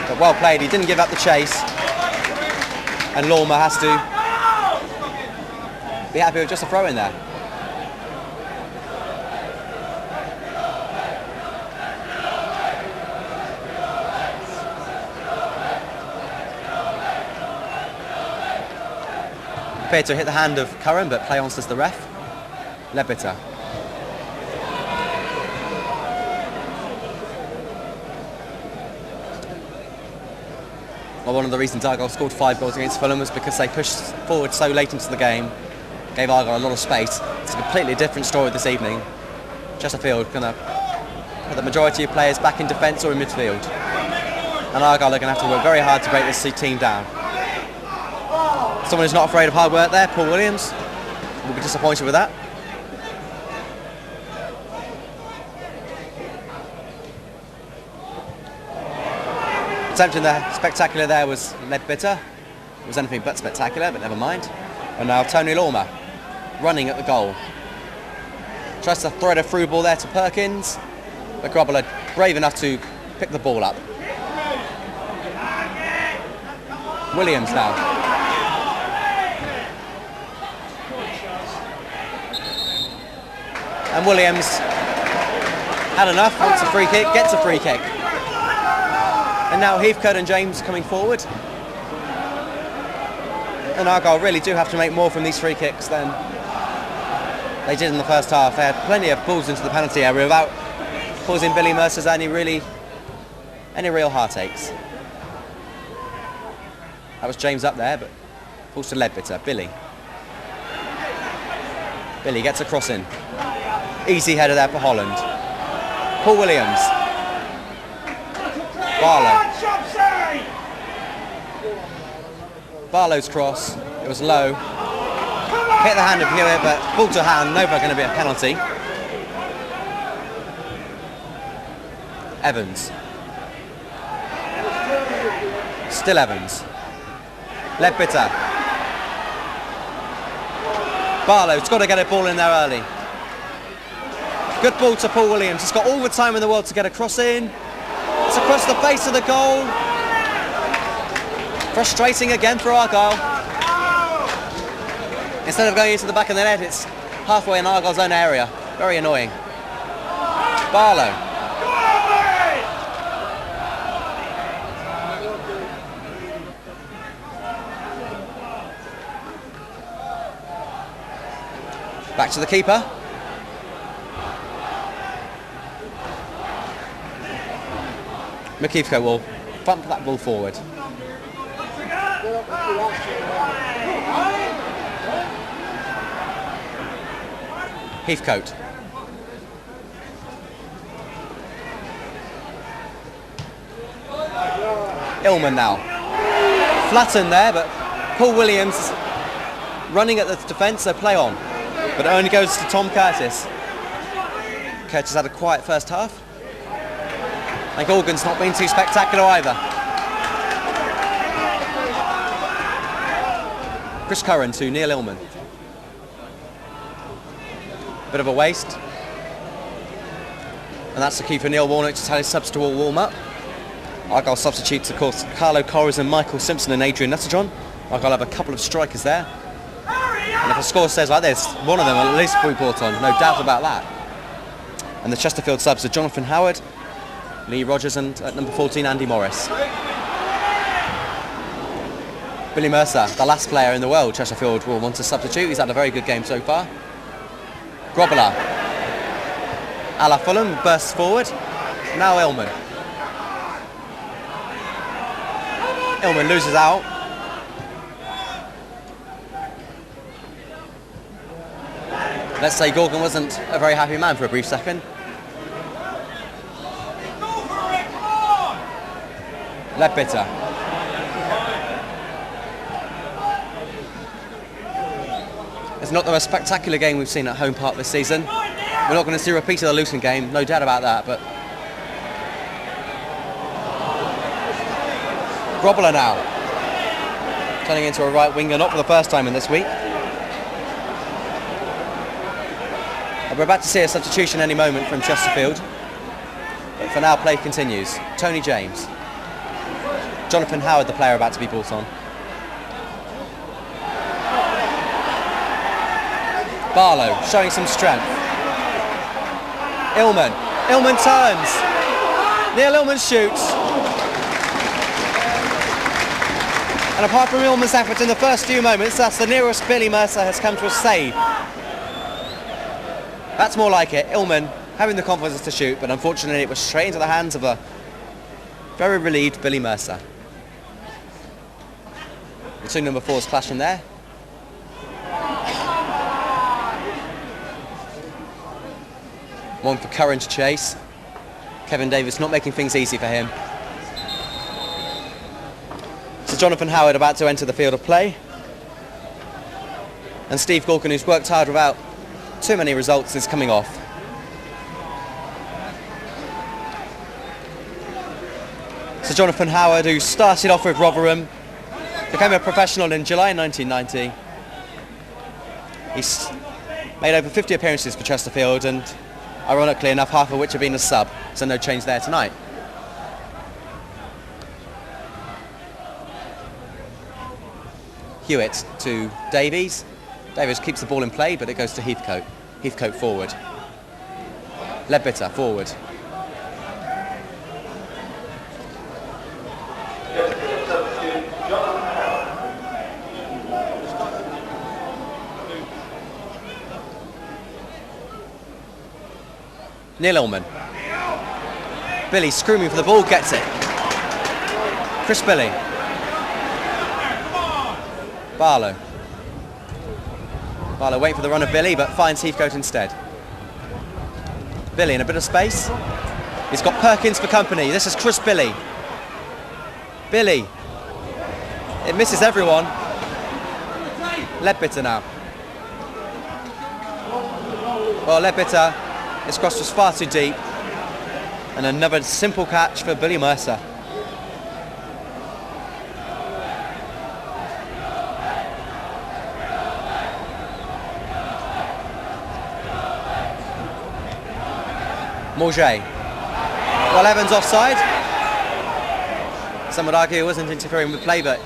But well played. He didn't give up the chase. And Lormer has to be happy with just a throw in there. Appeared to hit the hand of Curran, but play on, says the ref. Ledbetter. Well, one of the reasons Argyle scored 5 goals against Fulham was because they pushed forward so late into the game, gave Argyle a lot of space. It's a completely different story this evening. Chesterfield going to put the majority of players back in defence or in midfield. And Argyle are going to have to work very hard to break this team down. Someone who's not afraid of hard work there, Paul Williams, will be disappointed with that. Attempting the spectacular there was Leadbitter. It was anything but spectacular, but never mind. And now Tony Lormer running at the goal. Tries to thread a through ball there to Perkins, but Grobbler brave enough to pick the ball up. Williams now. And Williams had enough, wants a free kick, gets a free kick. And now Heathcote and James coming forward. And Argyle really do have to make more from these free kicks than they did in the first half. They had plenty of balls into the penalty area without causing Billy Mercer's any real heartaches. That was James up there, but falls to Leadbitter. Billy gets a cross in. Easy header there for Holland. Paul Williams. Barlow's cross, it was low. Hit the hand of Hewitt, but ball to hand, never going to be a penalty. Evans. Still Evans. Leadbitter. Barlow's got to get a ball in there early. Good ball to Paul Williams. He's got all the time in the world to get a cross in. It's across the face of the goal. Frustrating again for Argyle. Instead of going into the back of the net, it's halfway in Argyle's own area. Very annoying. Barlow. Back to the keeper. McKeithcote will bump that ball forward. Heathcote. Illman now. Flattened there, but Paul Williams running at the defence, so play on. But it only goes to Tom Curtis. Curtis had a quiet first half. And Gorgon's not been too spectacular either. Chris Curran to Neil Illman. Bit of a waste. And that's the key for Neil Warnock to tell his subs to all warm up. Argyle substitutes, of course, Carlo Corres and Michael Simpson and Adrian Nuttajon. Argyle have a couple of strikers there. And if a score says like this, one of them will at least be brought on, no doubt about that. And the Chesterfield subs are Jonathan Howard, Lee Rogers and at number 14, Andy Morris. Billy Mercer, the last player in the world Chesterfield will want to substitute. He's had a very good game so far. Grobbler. Ala Fulham bursts forward. Now Illman. Illman loses out. Let's say Gorgon wasn't a very happy man for a brief second. Leadbitter. It's not the most spectacular game we've seen at Home Park this season. We're not going to see a repeat of the Luton game, no doubt about that, but... Grobbler now. Turning into a right winger, not for the first time in this week. And we're about to see a substitution any moment from Chesterfield. But for now, play continues. Tony James. Jonathan Howard, the player about to be brought on. Barlow showing some strength. Illman. Illman turns. Neil Illman shoots. And apart from Illman's effort in the first few moments, that's the nearest Billy Mercer has come to a save. That's more like it. Illman having the confidence to shoot, but unfortunately it was straight into the hands of a very relieved Billy Mercer. The two number 4s clashing there. One for Curran to chase. Kevin Davis not making things easy for him. So Jonathan Howard about to enter the field of play. And Steve Gorkin, who's worked hard without too many results, is coming off. So Jonathan Howard, who started off with Rotherham, became a professional in July 1990. He's made over 50 appearances for Chesterfield, and ironically enough, half of which have been a sub, so no change there tonight. Hewitt to Davies. Davies keeps the ball in play, but it goes to Heathcote. Heathcote forward. Ledbetter forward. Neil Ullman. Billy screaming for the ball, gets it. Chris Billy. Barlow. Barlow waiting for the run of Billy, but finds Heathcote instead. Billy in a bit of space. He's got Perkins for company. This is Chris Billy. Billy. It misses everyone. Ledbetter now. Well, Ledbetter, his cross was far too deep. And another simple catch for Billy Mercer. Morget. Well, Evans offside. Some would argue he wasn't interfering with play, but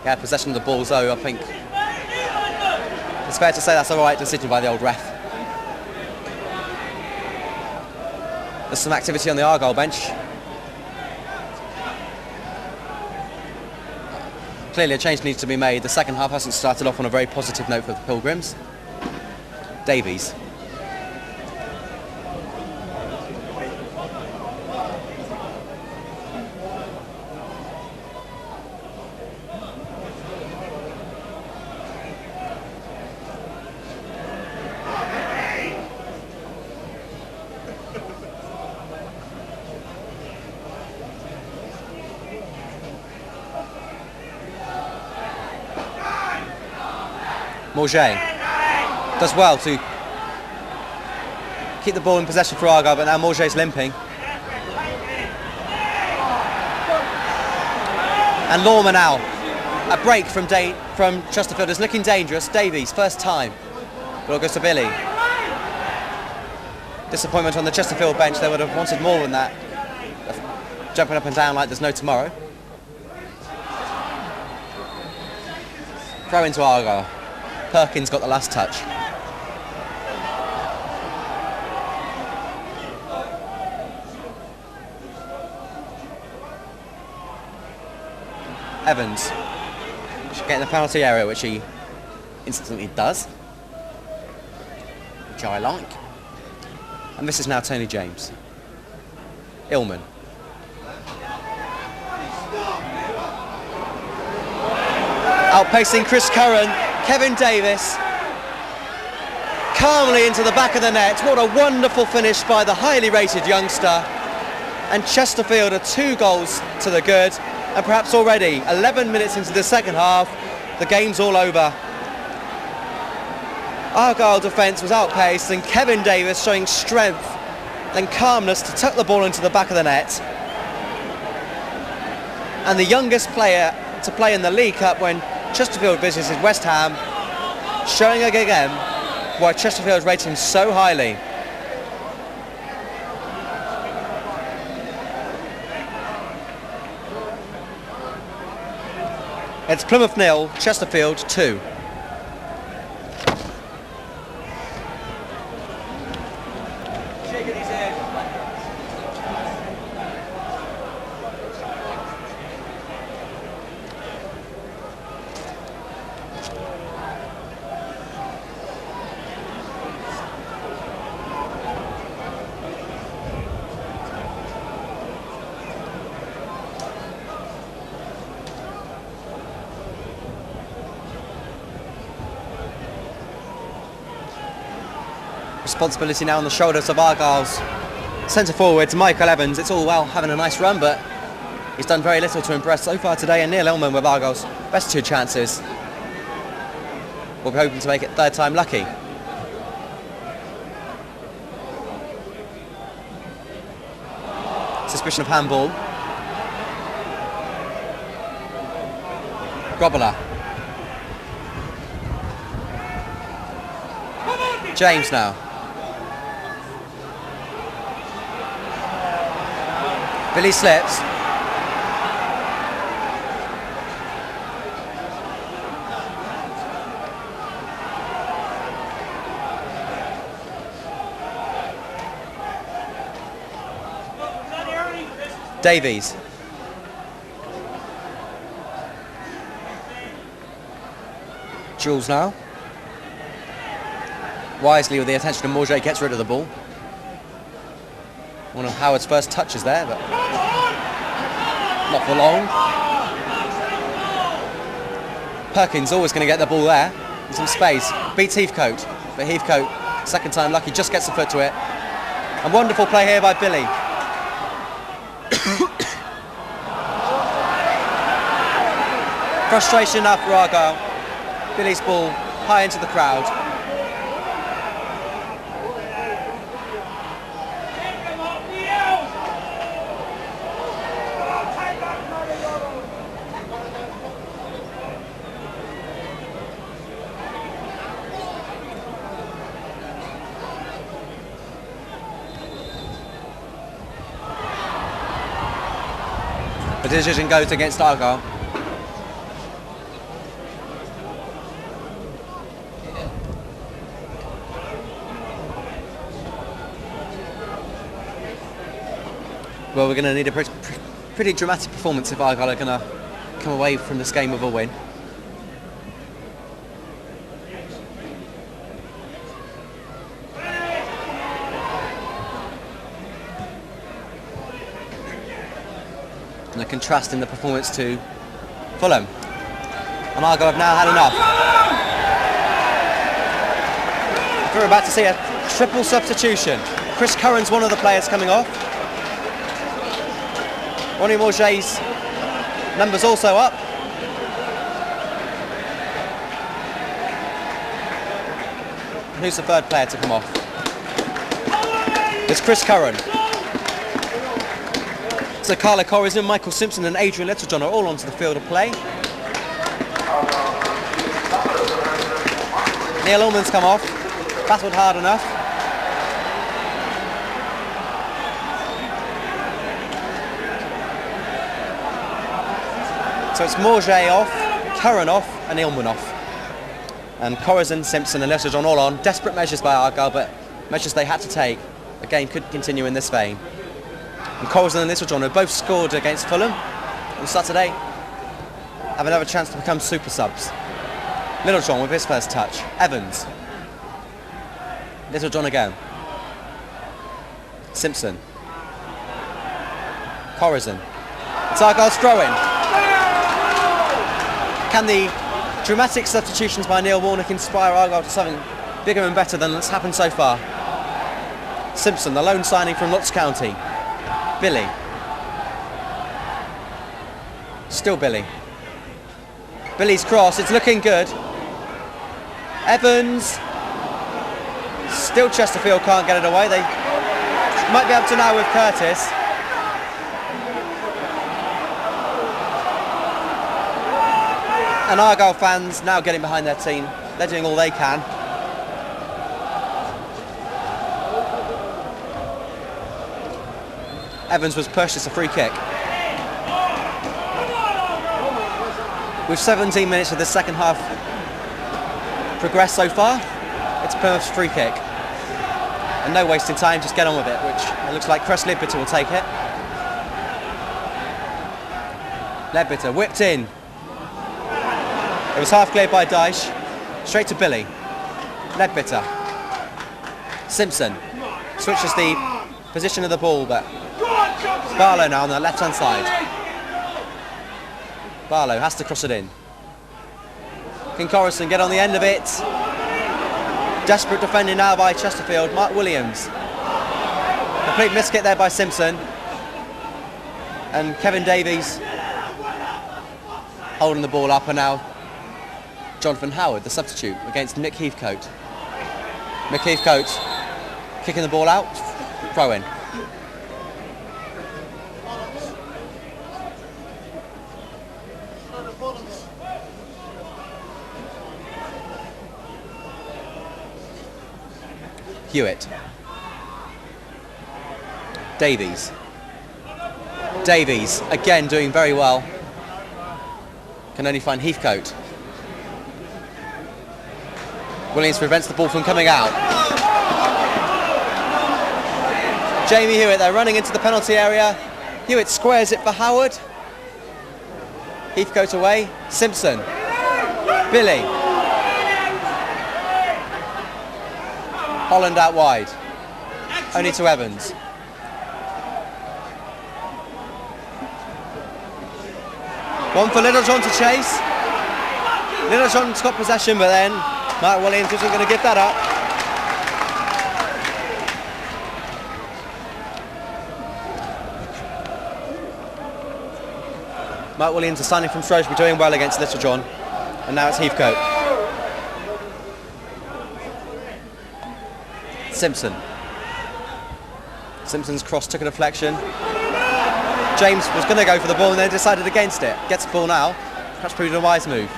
he had possession of the ball, so I think it's fair to say that's the right decision by the old ref. There's some activity on the Argyle bench. Clearly a change needs to be made. The second half hasn't started off on a very positive note for the Pilgrims. Davies. Morget does well to keep the ball in possession for Argyle, but now Morget's limping. And Lormer now. A break from Chesterfield is looking dangerous. Davies, first time. Ball goes to Billy. Disappointment on the Chesterfield bench. They would have wanted more than that. Jumping up and down like there's no tomorrow. Throw into Argyle. Perkins got the last touch. Evans should get in the penalty area, which he instantly does, which I like. And this is now Tony James. Illman. Outpacing Chris Curran. Kevin Davis calmly into the back of the net. What a wonderful finish by the highly rated youngster. And Chesterfield are 2 goals to the good. And perhaps already 11 minutes into the second half, the game's all over. Argyle defence was outpaced, and Kevin Davis showing strength and calmness to tuck the ball into the back of the net. And the youngest player to play in the League Cup when Chesterfield visits West Ham, showing again why Chesterfield rates him so highly. It's Plymouth 0, Chesterfield 2. responsibility now on the shoulders of Argyle's centre forwards, Michael Evans. It's all well having a nice run, but he's done very little to impress so far today, and Neil Ullman with Argyle's best 2 chances. We'll be hoping to make it third time lucky. Suspicion of handball. Grobbler. James now. Billy slips. Davies. Jules now. Wisely with the attention of Morget, gets rid of the ball. One of Howard's first touches there, but not for long. Perkins always going to get the ball there. In some space. Beats Heathcote, but Heathcote, second time lucky, just gets the foot to it. A wonderful play here by Billy. Frustration enough for Argyle. Billy's ball high into the crowd. The decision goes against Argyle. Well, we're going to need a pretty dramatic performance if Argyle are going to come away from this game with a win. And a contrast in the performance to Fulham. And Argyle have now had enough. We're about to see a triple substitution. Chris Curran's one of the players coming off. Ronnie Morget's numbers also up. And who's the third player to come off? It's Chris Curran. So Carla Corrigan, Michael Simpson and Adrian Littlejohn are all onto the field of play. Neil Ullman's come off, battled hard enough. So it's Morget off, Curran off and Ullman off. And Corrigan, Simpson and Littlejohn all on. Desperate measures by Argyle, but measures they had to take. The game could continue in this vein. And Corrigan and Littlejohn, who both scored against Fulham on Saturday, have another chance to become super subs. Littlejohn with his first touch. Evans. Littlejohn again. Simpson. Corrigan. It's Argyle's throw-in. Can the dramatic substitutions by Neil Warnock inspire Argyle to something bigger and better than that's happened so far? Simpson, the lone signing from Notts County. Billy. Still Billy. Billy's cross, it's looking good. Evans. Still Chesterfield can't get it away. They might be able to now with Curtis. And Argyle fans now getting behind their team. They're doing all they can. Evans was pushed, it's a free kick. With 17 minutes of the second half progressed so far, it's Plymouth's free kick. And no wasting time, just get on with it, which it looks like Chris Ledbetter will take it. Ledbetter whipped in. It was half cleared by Dyche. Straight to Billy. Ledbetter. Simpson. Switches the position of the ball, but Barlow now on the left-hand side. Barlow has to cross it in. Can Corrigan get on the end of it? Desperate defending now by Chesterfield. Mark Williams. Complete miskit there by Simpson. And Kevin Davies holding the ball up, and now Jonathan Howard, the substitute, against Mick Heathcote. Mick Heathcote kicking the ball out, throw in. Hewitt. Davies. Davies, again doing very well. Can only find Heathcote. Williams prevents the ball from coming out. Jamie Hewitt, they're running into the penalty area. Hewitt squares it for Howard. Heathcote away. Simpson. Billy. Holland out wide. Only to Evans. One for Littlejohn to chase. Littlejohn's got possession, but then Mark Williams isn't going to give that up. Mark Williams is signing from Shrewsbury, doing well against Littlejohn. And now it's Heathcote. Simpson. Simpson's cross took a deflection. James was going to go for the ball and then decided against it. Gets the ball now. Perhaps proved a wise move.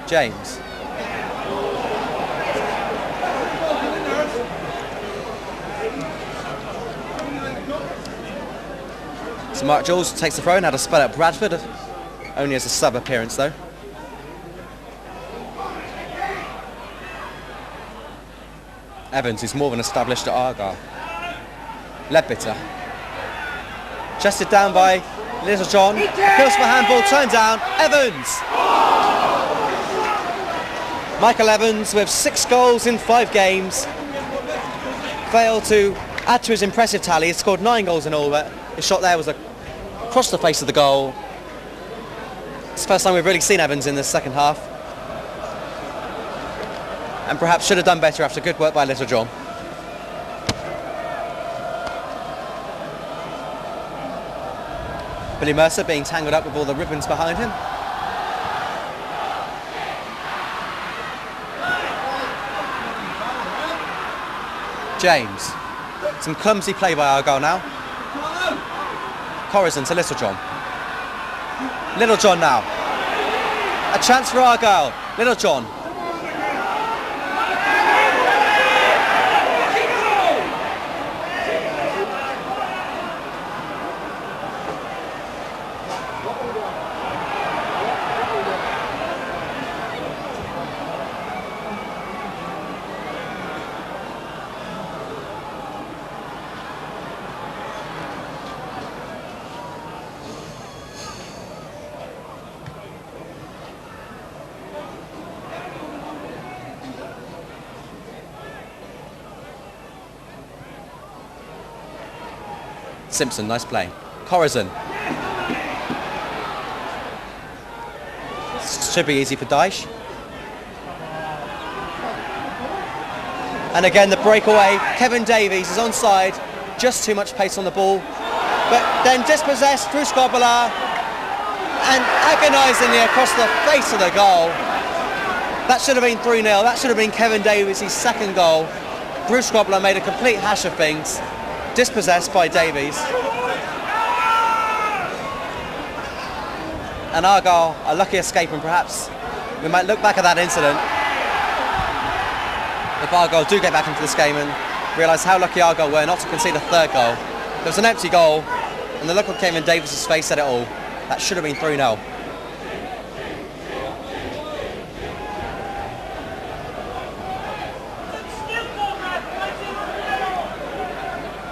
James. So Mark Jules takes the throw and had a spell at Bradford. Only as a sub appearance though. Evans, who's more than established at Argyle. Ledbetter. Chested down by Littlejohn. Appeals for handball, turned down. Evans! Michael Evans with 6 goals in 5 games. Failed to add to his impressive tally. He scored 9 goals in all, but his shot there was across the face of the goal. It's the first time we've really seen Evans in the second half. And perhaps should have done better after good work by Littlejohn. Billy Mercer being tangled up with all the ribbons behind him. James. Some clumsy play by Argyle now. Corazon to Littlejohn. Littlejohn now. A chance for Argyle. Littlejohn. Simpson, nice play. Corazon. Should be easy for Dyche. And again the breakaway. Kevin Davies is onside. Just too much pace on the ball. But then dispossessed through Scobler. And agonisingly across the face of the goal. That should have been 3-0. That should have been Kevin Davies' second goal. Bruce Scobler made a complete hash of things. Dispossessed by Davies. And Argyle, a lucky escape, and perhaps we might look back at that incident if Argyle do get back into this game and realise how lucky Argyle were not to concede a third goal. There was an empty goal and the look that came in Davies' face said it all. That should have been 3-0.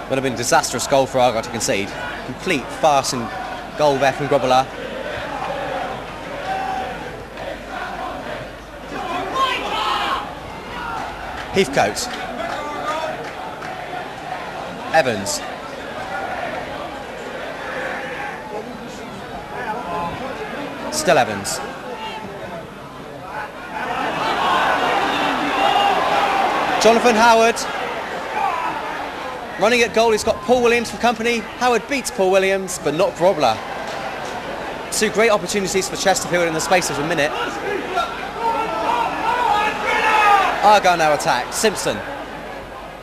Would have been a disastrous goal for Argyle to concede. Complete farce and goal there from Grobbelaar. Heathcote. Evans. Still Evans. Jonathan Howard. Running at goal, he's got Paul Williams for company. Howard beats Paul Williams, but not Grobler. Two great opportunities for Chesterfield in the space of a minute. Argyle now attack. Simpson.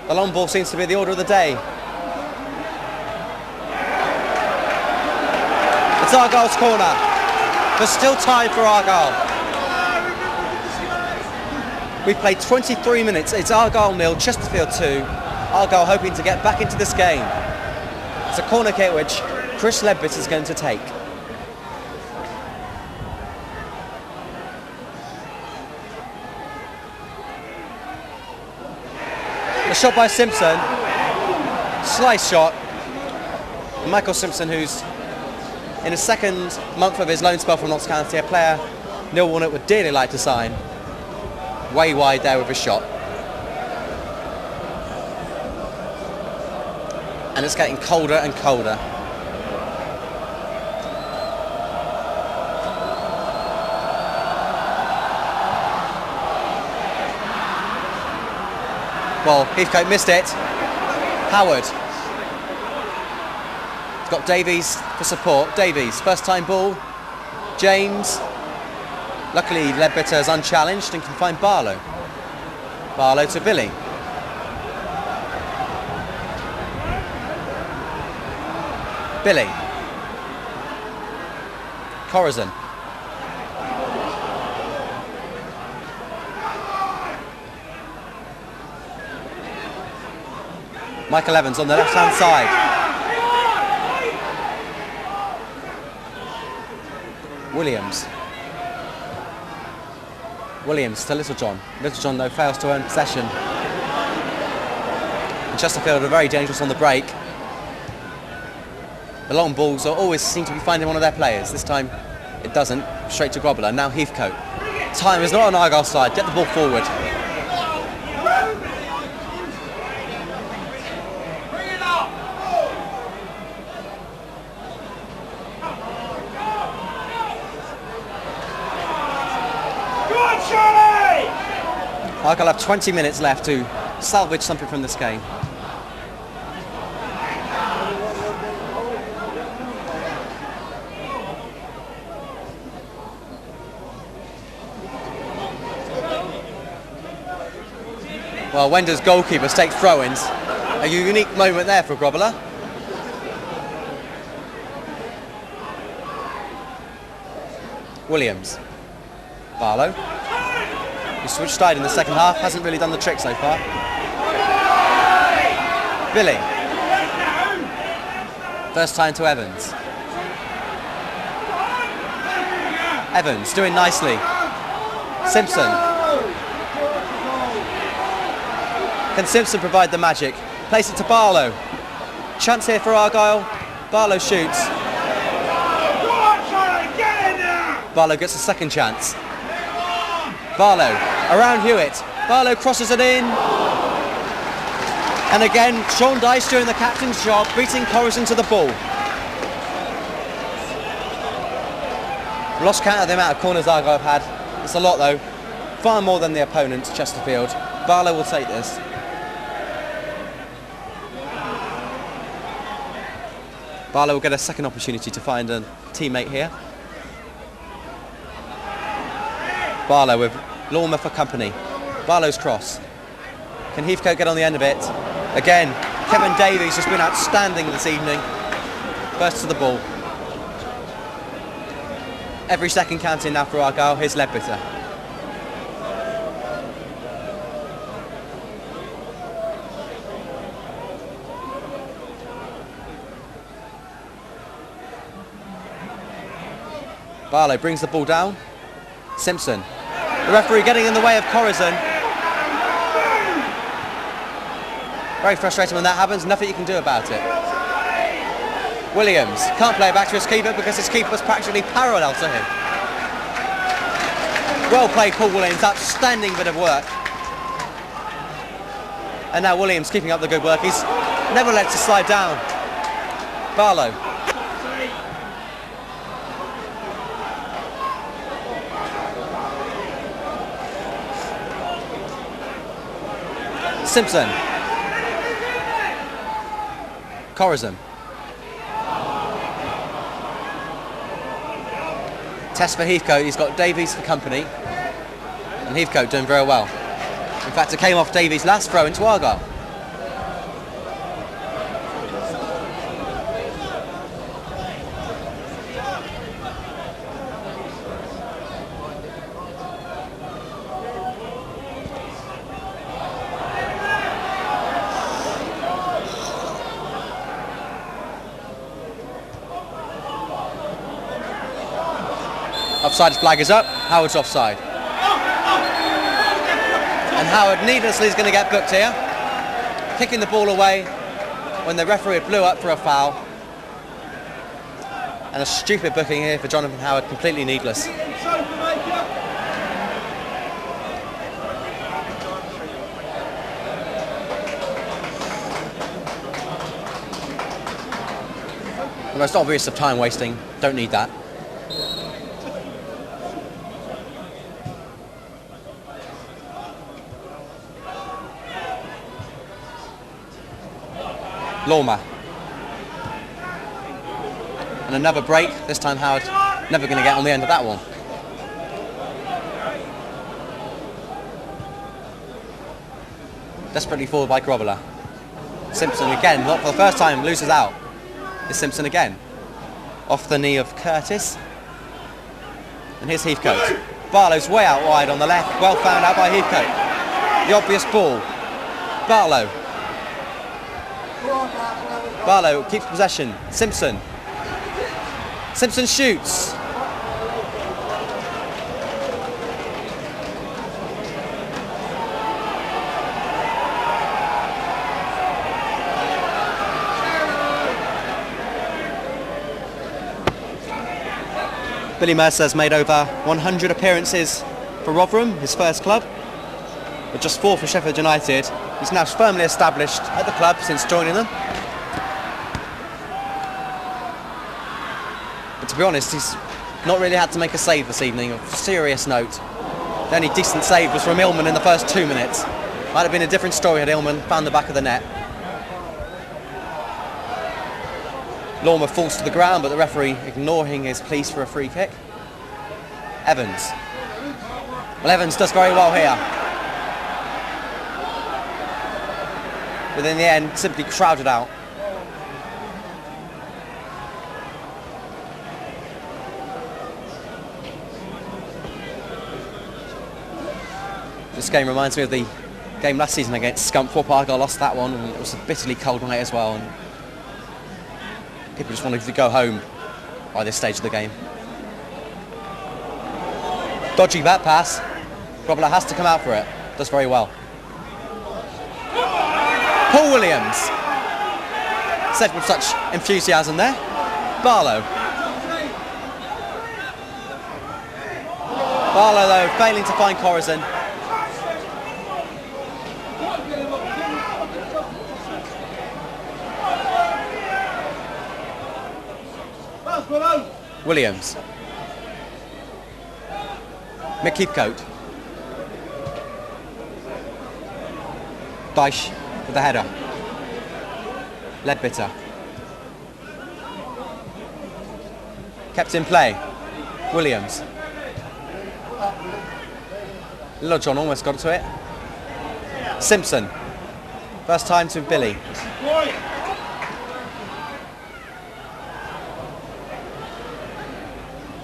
The long ball seems to be the order of the day. It's Argyle's corner. There's still time for Argyle. We've played 23 minutes. It's Argyle 0, Chesterfield 2. Argyle hoping to get back into this game. It's a corner kick which Chris Ledbetter is going to take. A shot by Simpson. Slice shot. Michael Simpson, who's in the second month of his loan spell from Notts County, a player Neil Warnock would dearly like to sign. Way wide there with a shot. And it's getting colder and colder. Well, Heathcote missed it. Howard. Got Davies for support. Davies, first time ball. James. Luckily, Ledbetter is unchallenged and can find Barlow. Barlow to Billy. Billy. Corazon. Michael Evans on the left-hand side. Williams. Williams to Littlejohn. Littlejohn, though, fails to earn possession. And Chesterfield are very dangerous on the break. The long balls always seem to be finding one of their players. This time it doesn't. Straight to Grobler. Now Heathcote. Time is not on Argyle's side. Get the ball forward. Argyle have 20 minutes left to salvage something from this game. Well, when does goalkeepers take throw-ins? A unique moment there for Grobler. Williams. Barlow. He switched side in the second half, hasn't really done the trick so far. Billy. First time to Evans. Evans doing nicely. Simpson. Can Simpson provide the magic? Place it to Barlow. Chance here for Argyle. Barlow shoots. Barlow gets a second chance. Barlow around Hewitt. Barlow crosses it in. And again, Sean Dyche doing the captain's job, beating Corazon to the ball. Lost count of the amount of corners Argyle have had. It's a lot though. Far more than the opponent, Chesterfield. Barlow will take this. Barlow will get a second opportunity to find a teammate here. Barlow with Lormer for company. Barlow's cross. Can Heathcote get on the end of it? Again, Kevin Davies has been outstanding this evening. First to the ball. Every second counting now for Argyle. Here's Ledbetter. Barlow brings the ball down. Simpson. The referee getting in the way of Corazon. Very frustrating when that happens, nothing you can do about it. Williams can't play it back to his keeper because his keeper was practically parallel to him. Well played, Paul Williams, outstanding bit of work. And now Williams keeping up the good work, he's never let it slide down. Barlow. Simpson. Corazon. Test for Heathcote, he's got Davies for company. And Heathcote doing very well. In fact, it came off Davies' last throw into Argyle. Offside flag is up, Howard's offside. And Howard needlessly is going to get booked here. Kicking the ball away when the referee blew up for a foul. And a stupid booking here for Jonathan Howard, completely needless. The most obvious of time wasting, don't need that. Lormer. And another break, this time Howard never going to get on the end of that one. Desperately forward by Grobbler. Simpson again, not for the first time, loses out. It's Simpson again. Off the knee of Curtis. And here's Heathcote. Barlow's way out wide on the left, well found out by Heathcote. The obvious ball. Barlow. Barlow keeps possession. Simpson. Simpson shoots. Billy Mercer's made over 100 appearances for Rotherham, his first club, but just 4 for Sheffield United. He's now firmly established at the club since joining them. But to be honest, he's not really had to make a save this evening of serious note. The only decent save was from Illman in the first 2 minutes. Might have been a different story had Illman found the back of the net. Lormer falls to the ground, but the referee ignoring his pleas for a free kick. Evans. Well, Evans does very well here. But in the end, simply crowded out. This game reminds me of the game last season against Scunthorpe. Argyle lost that one, and it was a bitterly cold night as well. And people just wanted to go home by this stage of the game. Dodgy back pass. Grobbler has to come out for it. Does very well. Paul Williams. Said with such enthusiasm there. Barlow. Barlow, though, failing to find Corazon. Williams. Mick Heathcote. Dyche with the header. Ledbetter. Kept in play. Williams. Little John almost got to it. Simpson. First time to Billy.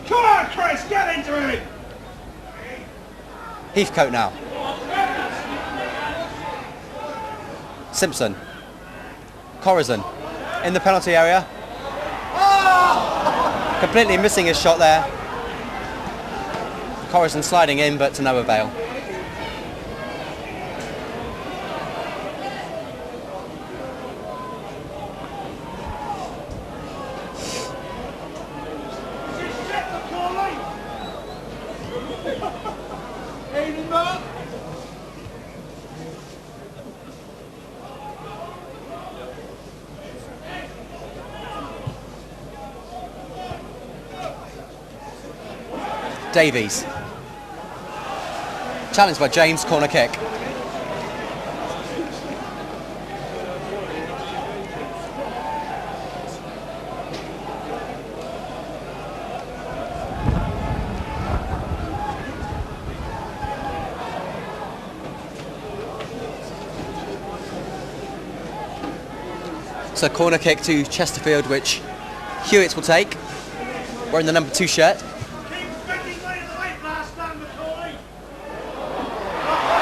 Come on, Chris, get into it! Heathcote now. Simpson. Corazon in the penalty area. Completely missing his shot there. Corazon sliding in, but to no avail. Davies. Challenged by James, corner kick. So corner kick to Chesterfield, which Hewitt will take, wearing the number 2 shirt.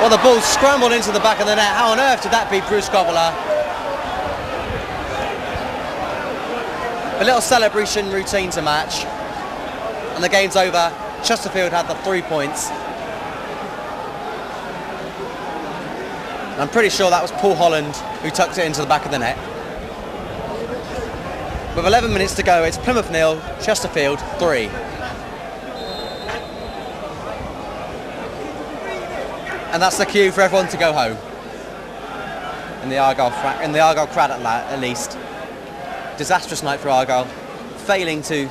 Well, the ball scrambled into the back of the net. How on earth did that beat Bruce Groveler? A little celebration routine to match, and the game's over. Chesterfield had the 3 points. And I'm pretty sure that was Paul Holland who tucked it into the back of the net. With 11 minutes to go, it's Plymouth 0, Chesterfield 3. And that's the cue for everyone to go home. In the Argyle crowd at least. Disastrous night for Argyle, failing to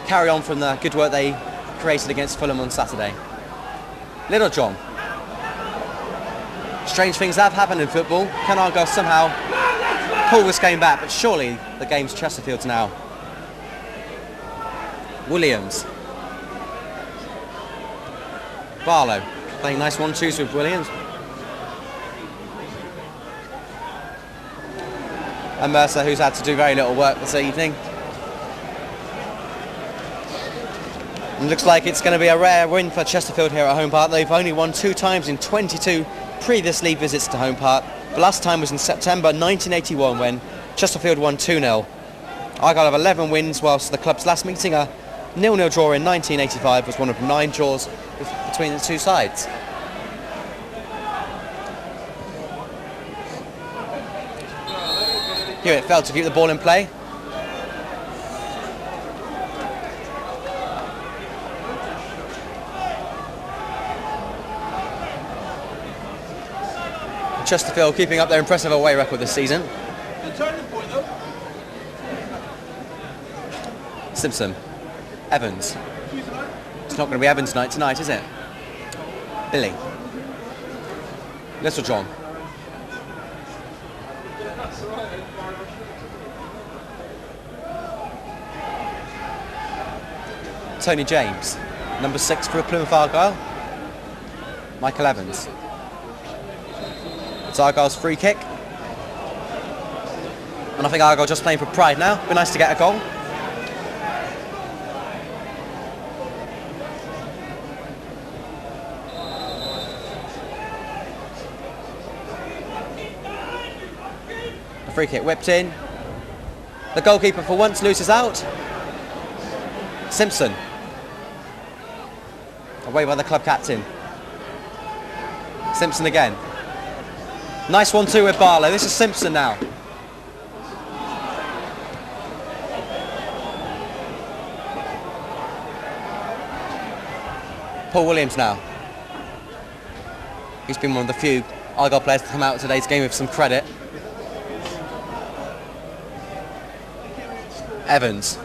carry on from the good work they created against Fulham on Saturday. Little John. Strange things have happened in football. Can Argyle somehow pull this game back? But surely the game's Chesterfield's now. Williams. Barlow playing nice 1-2s with Williams. And Mercer, who's had to do very little work this evening. And looks like it's going to be a rare win for Chesterfield here at Home Park. They've only won 2 times in 22 previous league visits to Home Park. The last time was in September 1981 when Chesterfield won 2-0. Argyle have 11 wins, whilst the club's last meeting, a 0-0 draw in 1985, was one of 9 draws between the two sides. Hewitt failed to keep the ball in play. Chesterfield keeping up their impressive away record this season. Simpson. Evans. It's not going to be Evans tonight, is it? Billy. Little John. Tony James, number 6 for Plymouth Argyle. Michael Evans. It's Argyle's free kick. And I think Argyle just playing for pride now. Be nice to get a goal. The free kick whipped in. The goalkeeper for once loses out. Simpson. Away by the club captain. Simpson again. Nice 1-2 with Barlow. This is Simpson now. Paul Williams now. He's been one of the few Argyle players to come out of today's game with some credit. Evans.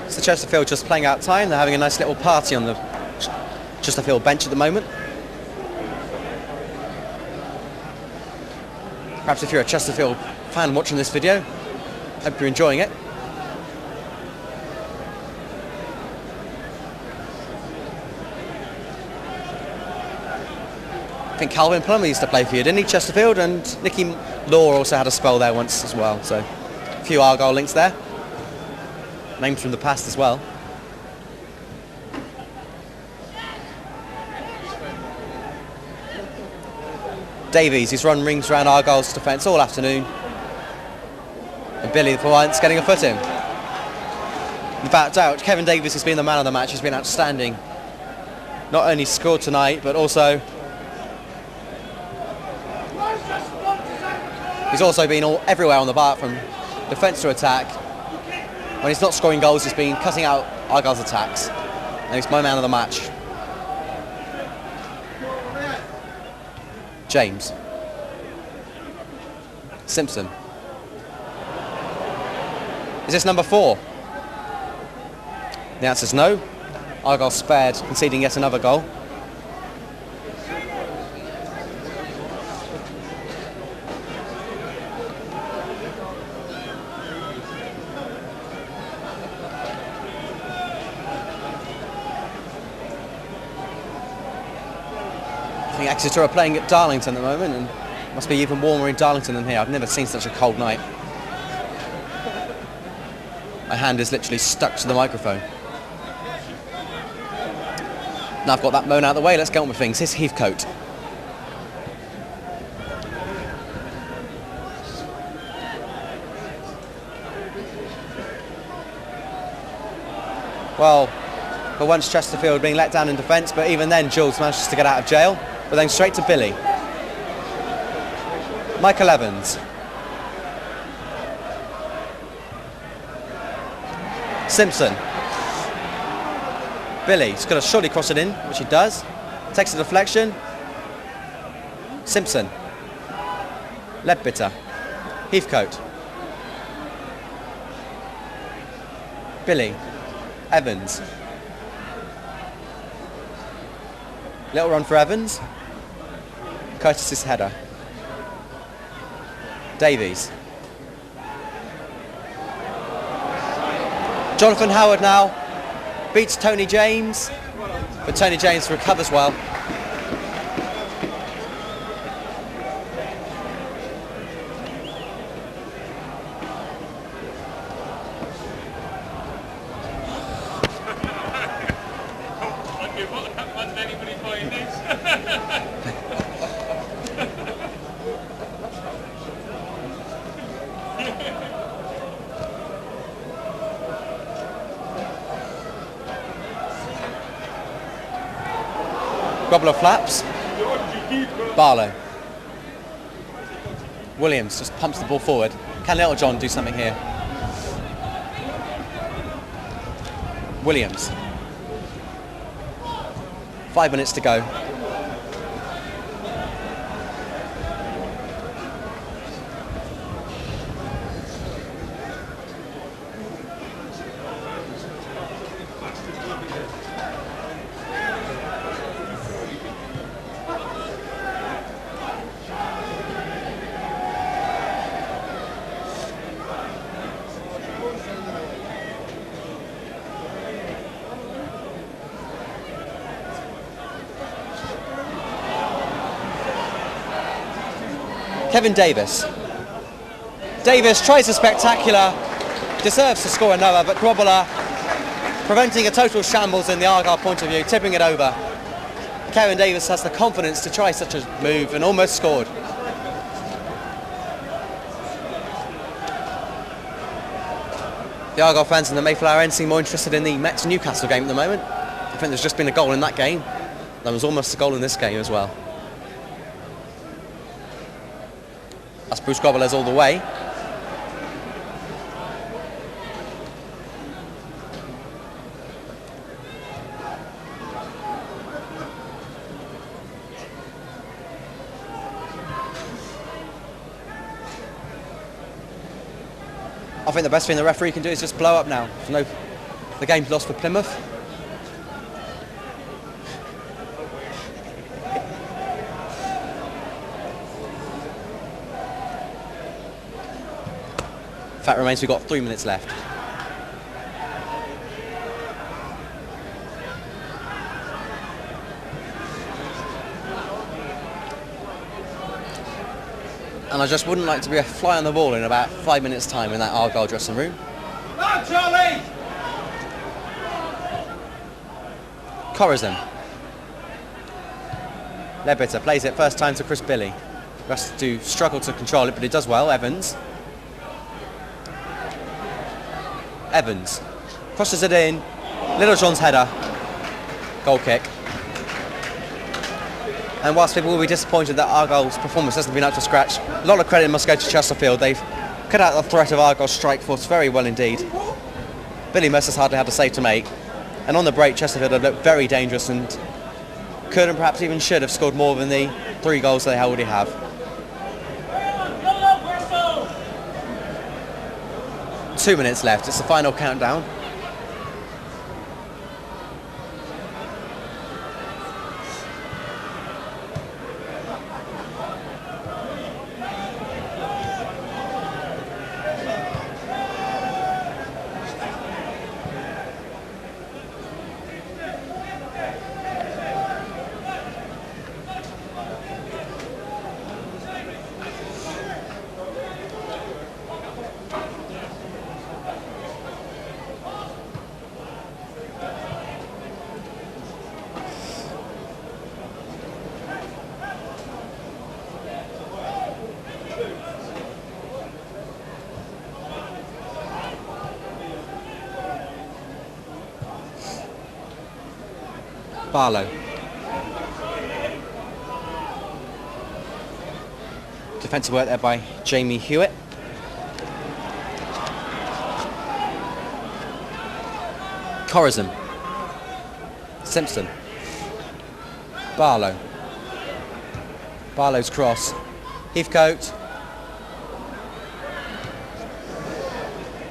So Chesterfield just playing out time. They're having a nice little party on the Chesterfield bench at the moment. Perhaps if you're a Chesterfield fan watching this video, hope you're enjoying it. I think Calvin Plummer used to play for you, didn't he, Chesterfield? And Nicky Law also had a spell there once as well, so a few Argyle links there. Names from the past as well. Davies, he's run rings around Argyle's defence all afternoon. And Billy, for once, getting a foot in. Without doubt, Kevin Davies has been the man of the match. He's been outstanding. Not only scored tonight, but also he's also been everywhere on the bar, from defence to attack. When he's not scoring goals, he's been cutting out Argyle's attacks. And he's my man of the match. James. Simpson. Is this number 4? The answer is no. Argyle spared, conceding yet another goal. I think Exeter are playing at Darlington at the moment, and it must be even warmer in Darlington than here. I've never seen such a cold night. My hand is literally stuck to the microphone. Now I've got that moan out of the way, let's get on with things. Here's Heathcote. Well, for once Chesterfield being let down in defence, but even then Jules manages to get out of jail. But then straight to Billy. Michael Evans. Simpson. Billy, he's got to surely cross it in, which he does. Takes a deflection. Simpson. Ledbetter. Heathcote. Billy. Evans. Little run for Evans. Curtis's header. Davies. Jonathan Howard now beats Tony James, but Tony James recovers well. Grobbler flaps. Barlow. Williams just pumps the ball forward. Can Little John do something here? Williams. 5 minutes to go. Kevin Davis. Davis tries a spectacular, deserves to score another, but Grobbler preventing a total shambles in the Argyle point of view, tipping it over. Kevin Davis has the confidence to try such a move and almost scored. The Argyle fans in the Mayflower End seem more interested in the Mets-Newcastle game at the moment. I think there's just been a goal in that game. There was almost a goal in this game as well. That's Bruce Grobbler's all the way. I think the best thing the referee can do is just blow up now. The game's lost for Plymouth. Fact remains we've got 3 minutes left. And I just wouldn't like to be a fly on the wall in about 5 minutes' time in that Argyle dressing room. Come on, Charlie! Corazon. Ledbetter plays it first time to Chris Billy. Has to struggle to control it, but he does well. Evans. Evans crosses it in. Little John's header. Goal kick. And whilst people will be disappointed that Argyle's performance hasn't been up to scratch, a lot of credit must go to Chesterfield. They've cut out the threat of Argyle's strike force very well indeed. Billy Mercer's hardly had a save to make. And on the break, Chesterfield have looked very dangerous and could and perhaps even should have scored more than the 3 goals they already have. 2 minutes left. It's the final countdown. Barlow. Defensive work there by Jamie Hewitt. Corazon. Simpson. Barlow. Barlow's cross. Heathcote.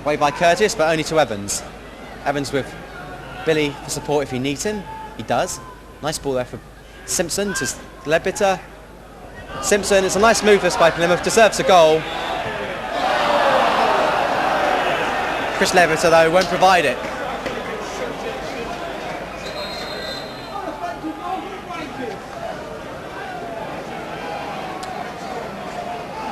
Way by Curtis, but only to Evans. Evans with Billy for support if he needs him. He does. Nice ball there for Simpson to Ledbetter. Simpson, it's a nice move this by Plymouth, deserves a goal. Chris Ledbetter though won't provide it.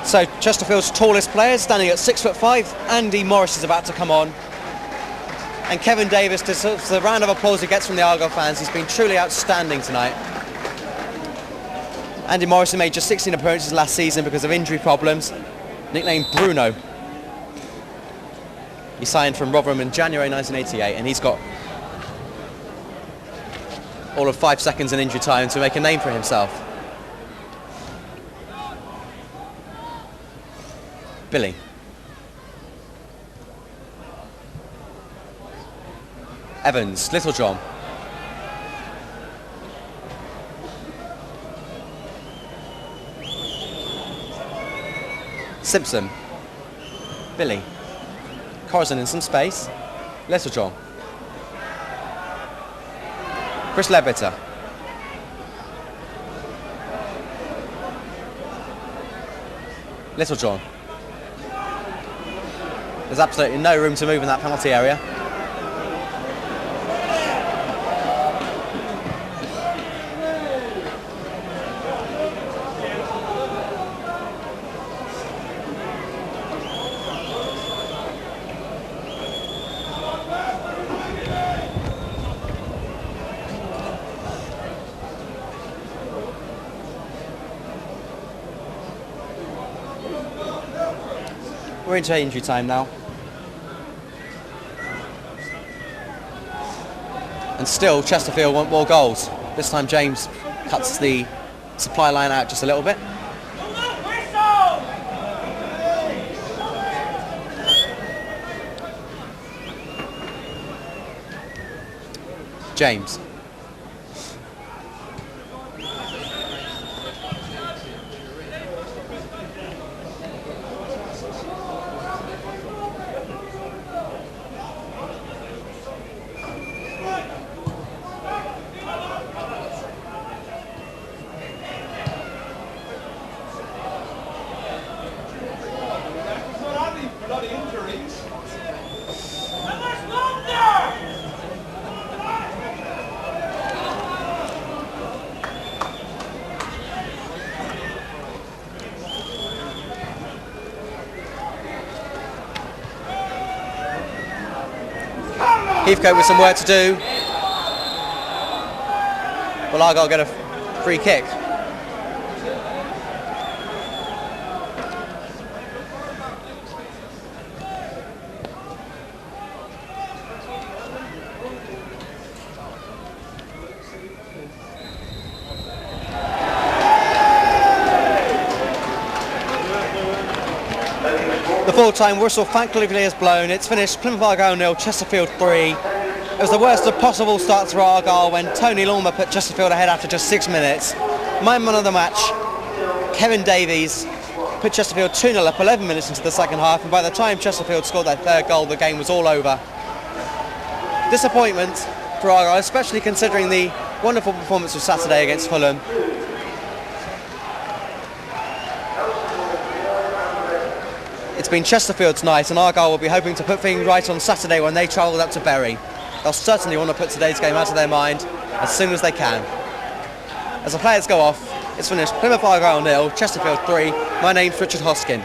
So Chesterfield's tallest player, standing at 6'5", Andy Morris is about to come on. And Kevin Davis deserves the round of applause he gets from the Argyle fans. He's been truly outstanding tonight. Andy Morrison made just 16 appearances last season because of injury problems. Nicknamed Bruno. He signed from Rotherham in January 1988 and he's got all of 5 seconds in injury time to make a name for himself. Billy. Evans, Littlejohn. Simpson. Billy. Corazon in some space. Littlejohn. Chris Ledbetter. Littlejohn. There's absolutely no room to move in that penalty area. We're into injury time now. And still Chesterfield want more goals. This time James cuts the supply line out just a little bit. James. Heathcote with some work to do. Will Argyle get a free kick? The full-time whistle thankfully has blown. It's finished Plymouth Argyle 0, Chesterfield 3. It was the worst of possible starts for Argyle when Tony Lormer put Chesterfield ahead after just 6 minutes. My man of the match, Kevin Davies, put Chesterfield 2-0 up 11 minutes into the second half, and by the time Chesterfield scored their third goal, the game was all over. Disappointment for Argyle, especially considering the wonderful performance of Saturday against Fulham. It's been Chesterfield's night, and Argyle will be hoping to put things right on Saturday when they travel up to Bury. They'll certainly want to put today's game out of their mind as soon as they can. As the players go off, it's finished Plymouth Argyle 0, Chesterfield 3. My name's Richard Hoskin.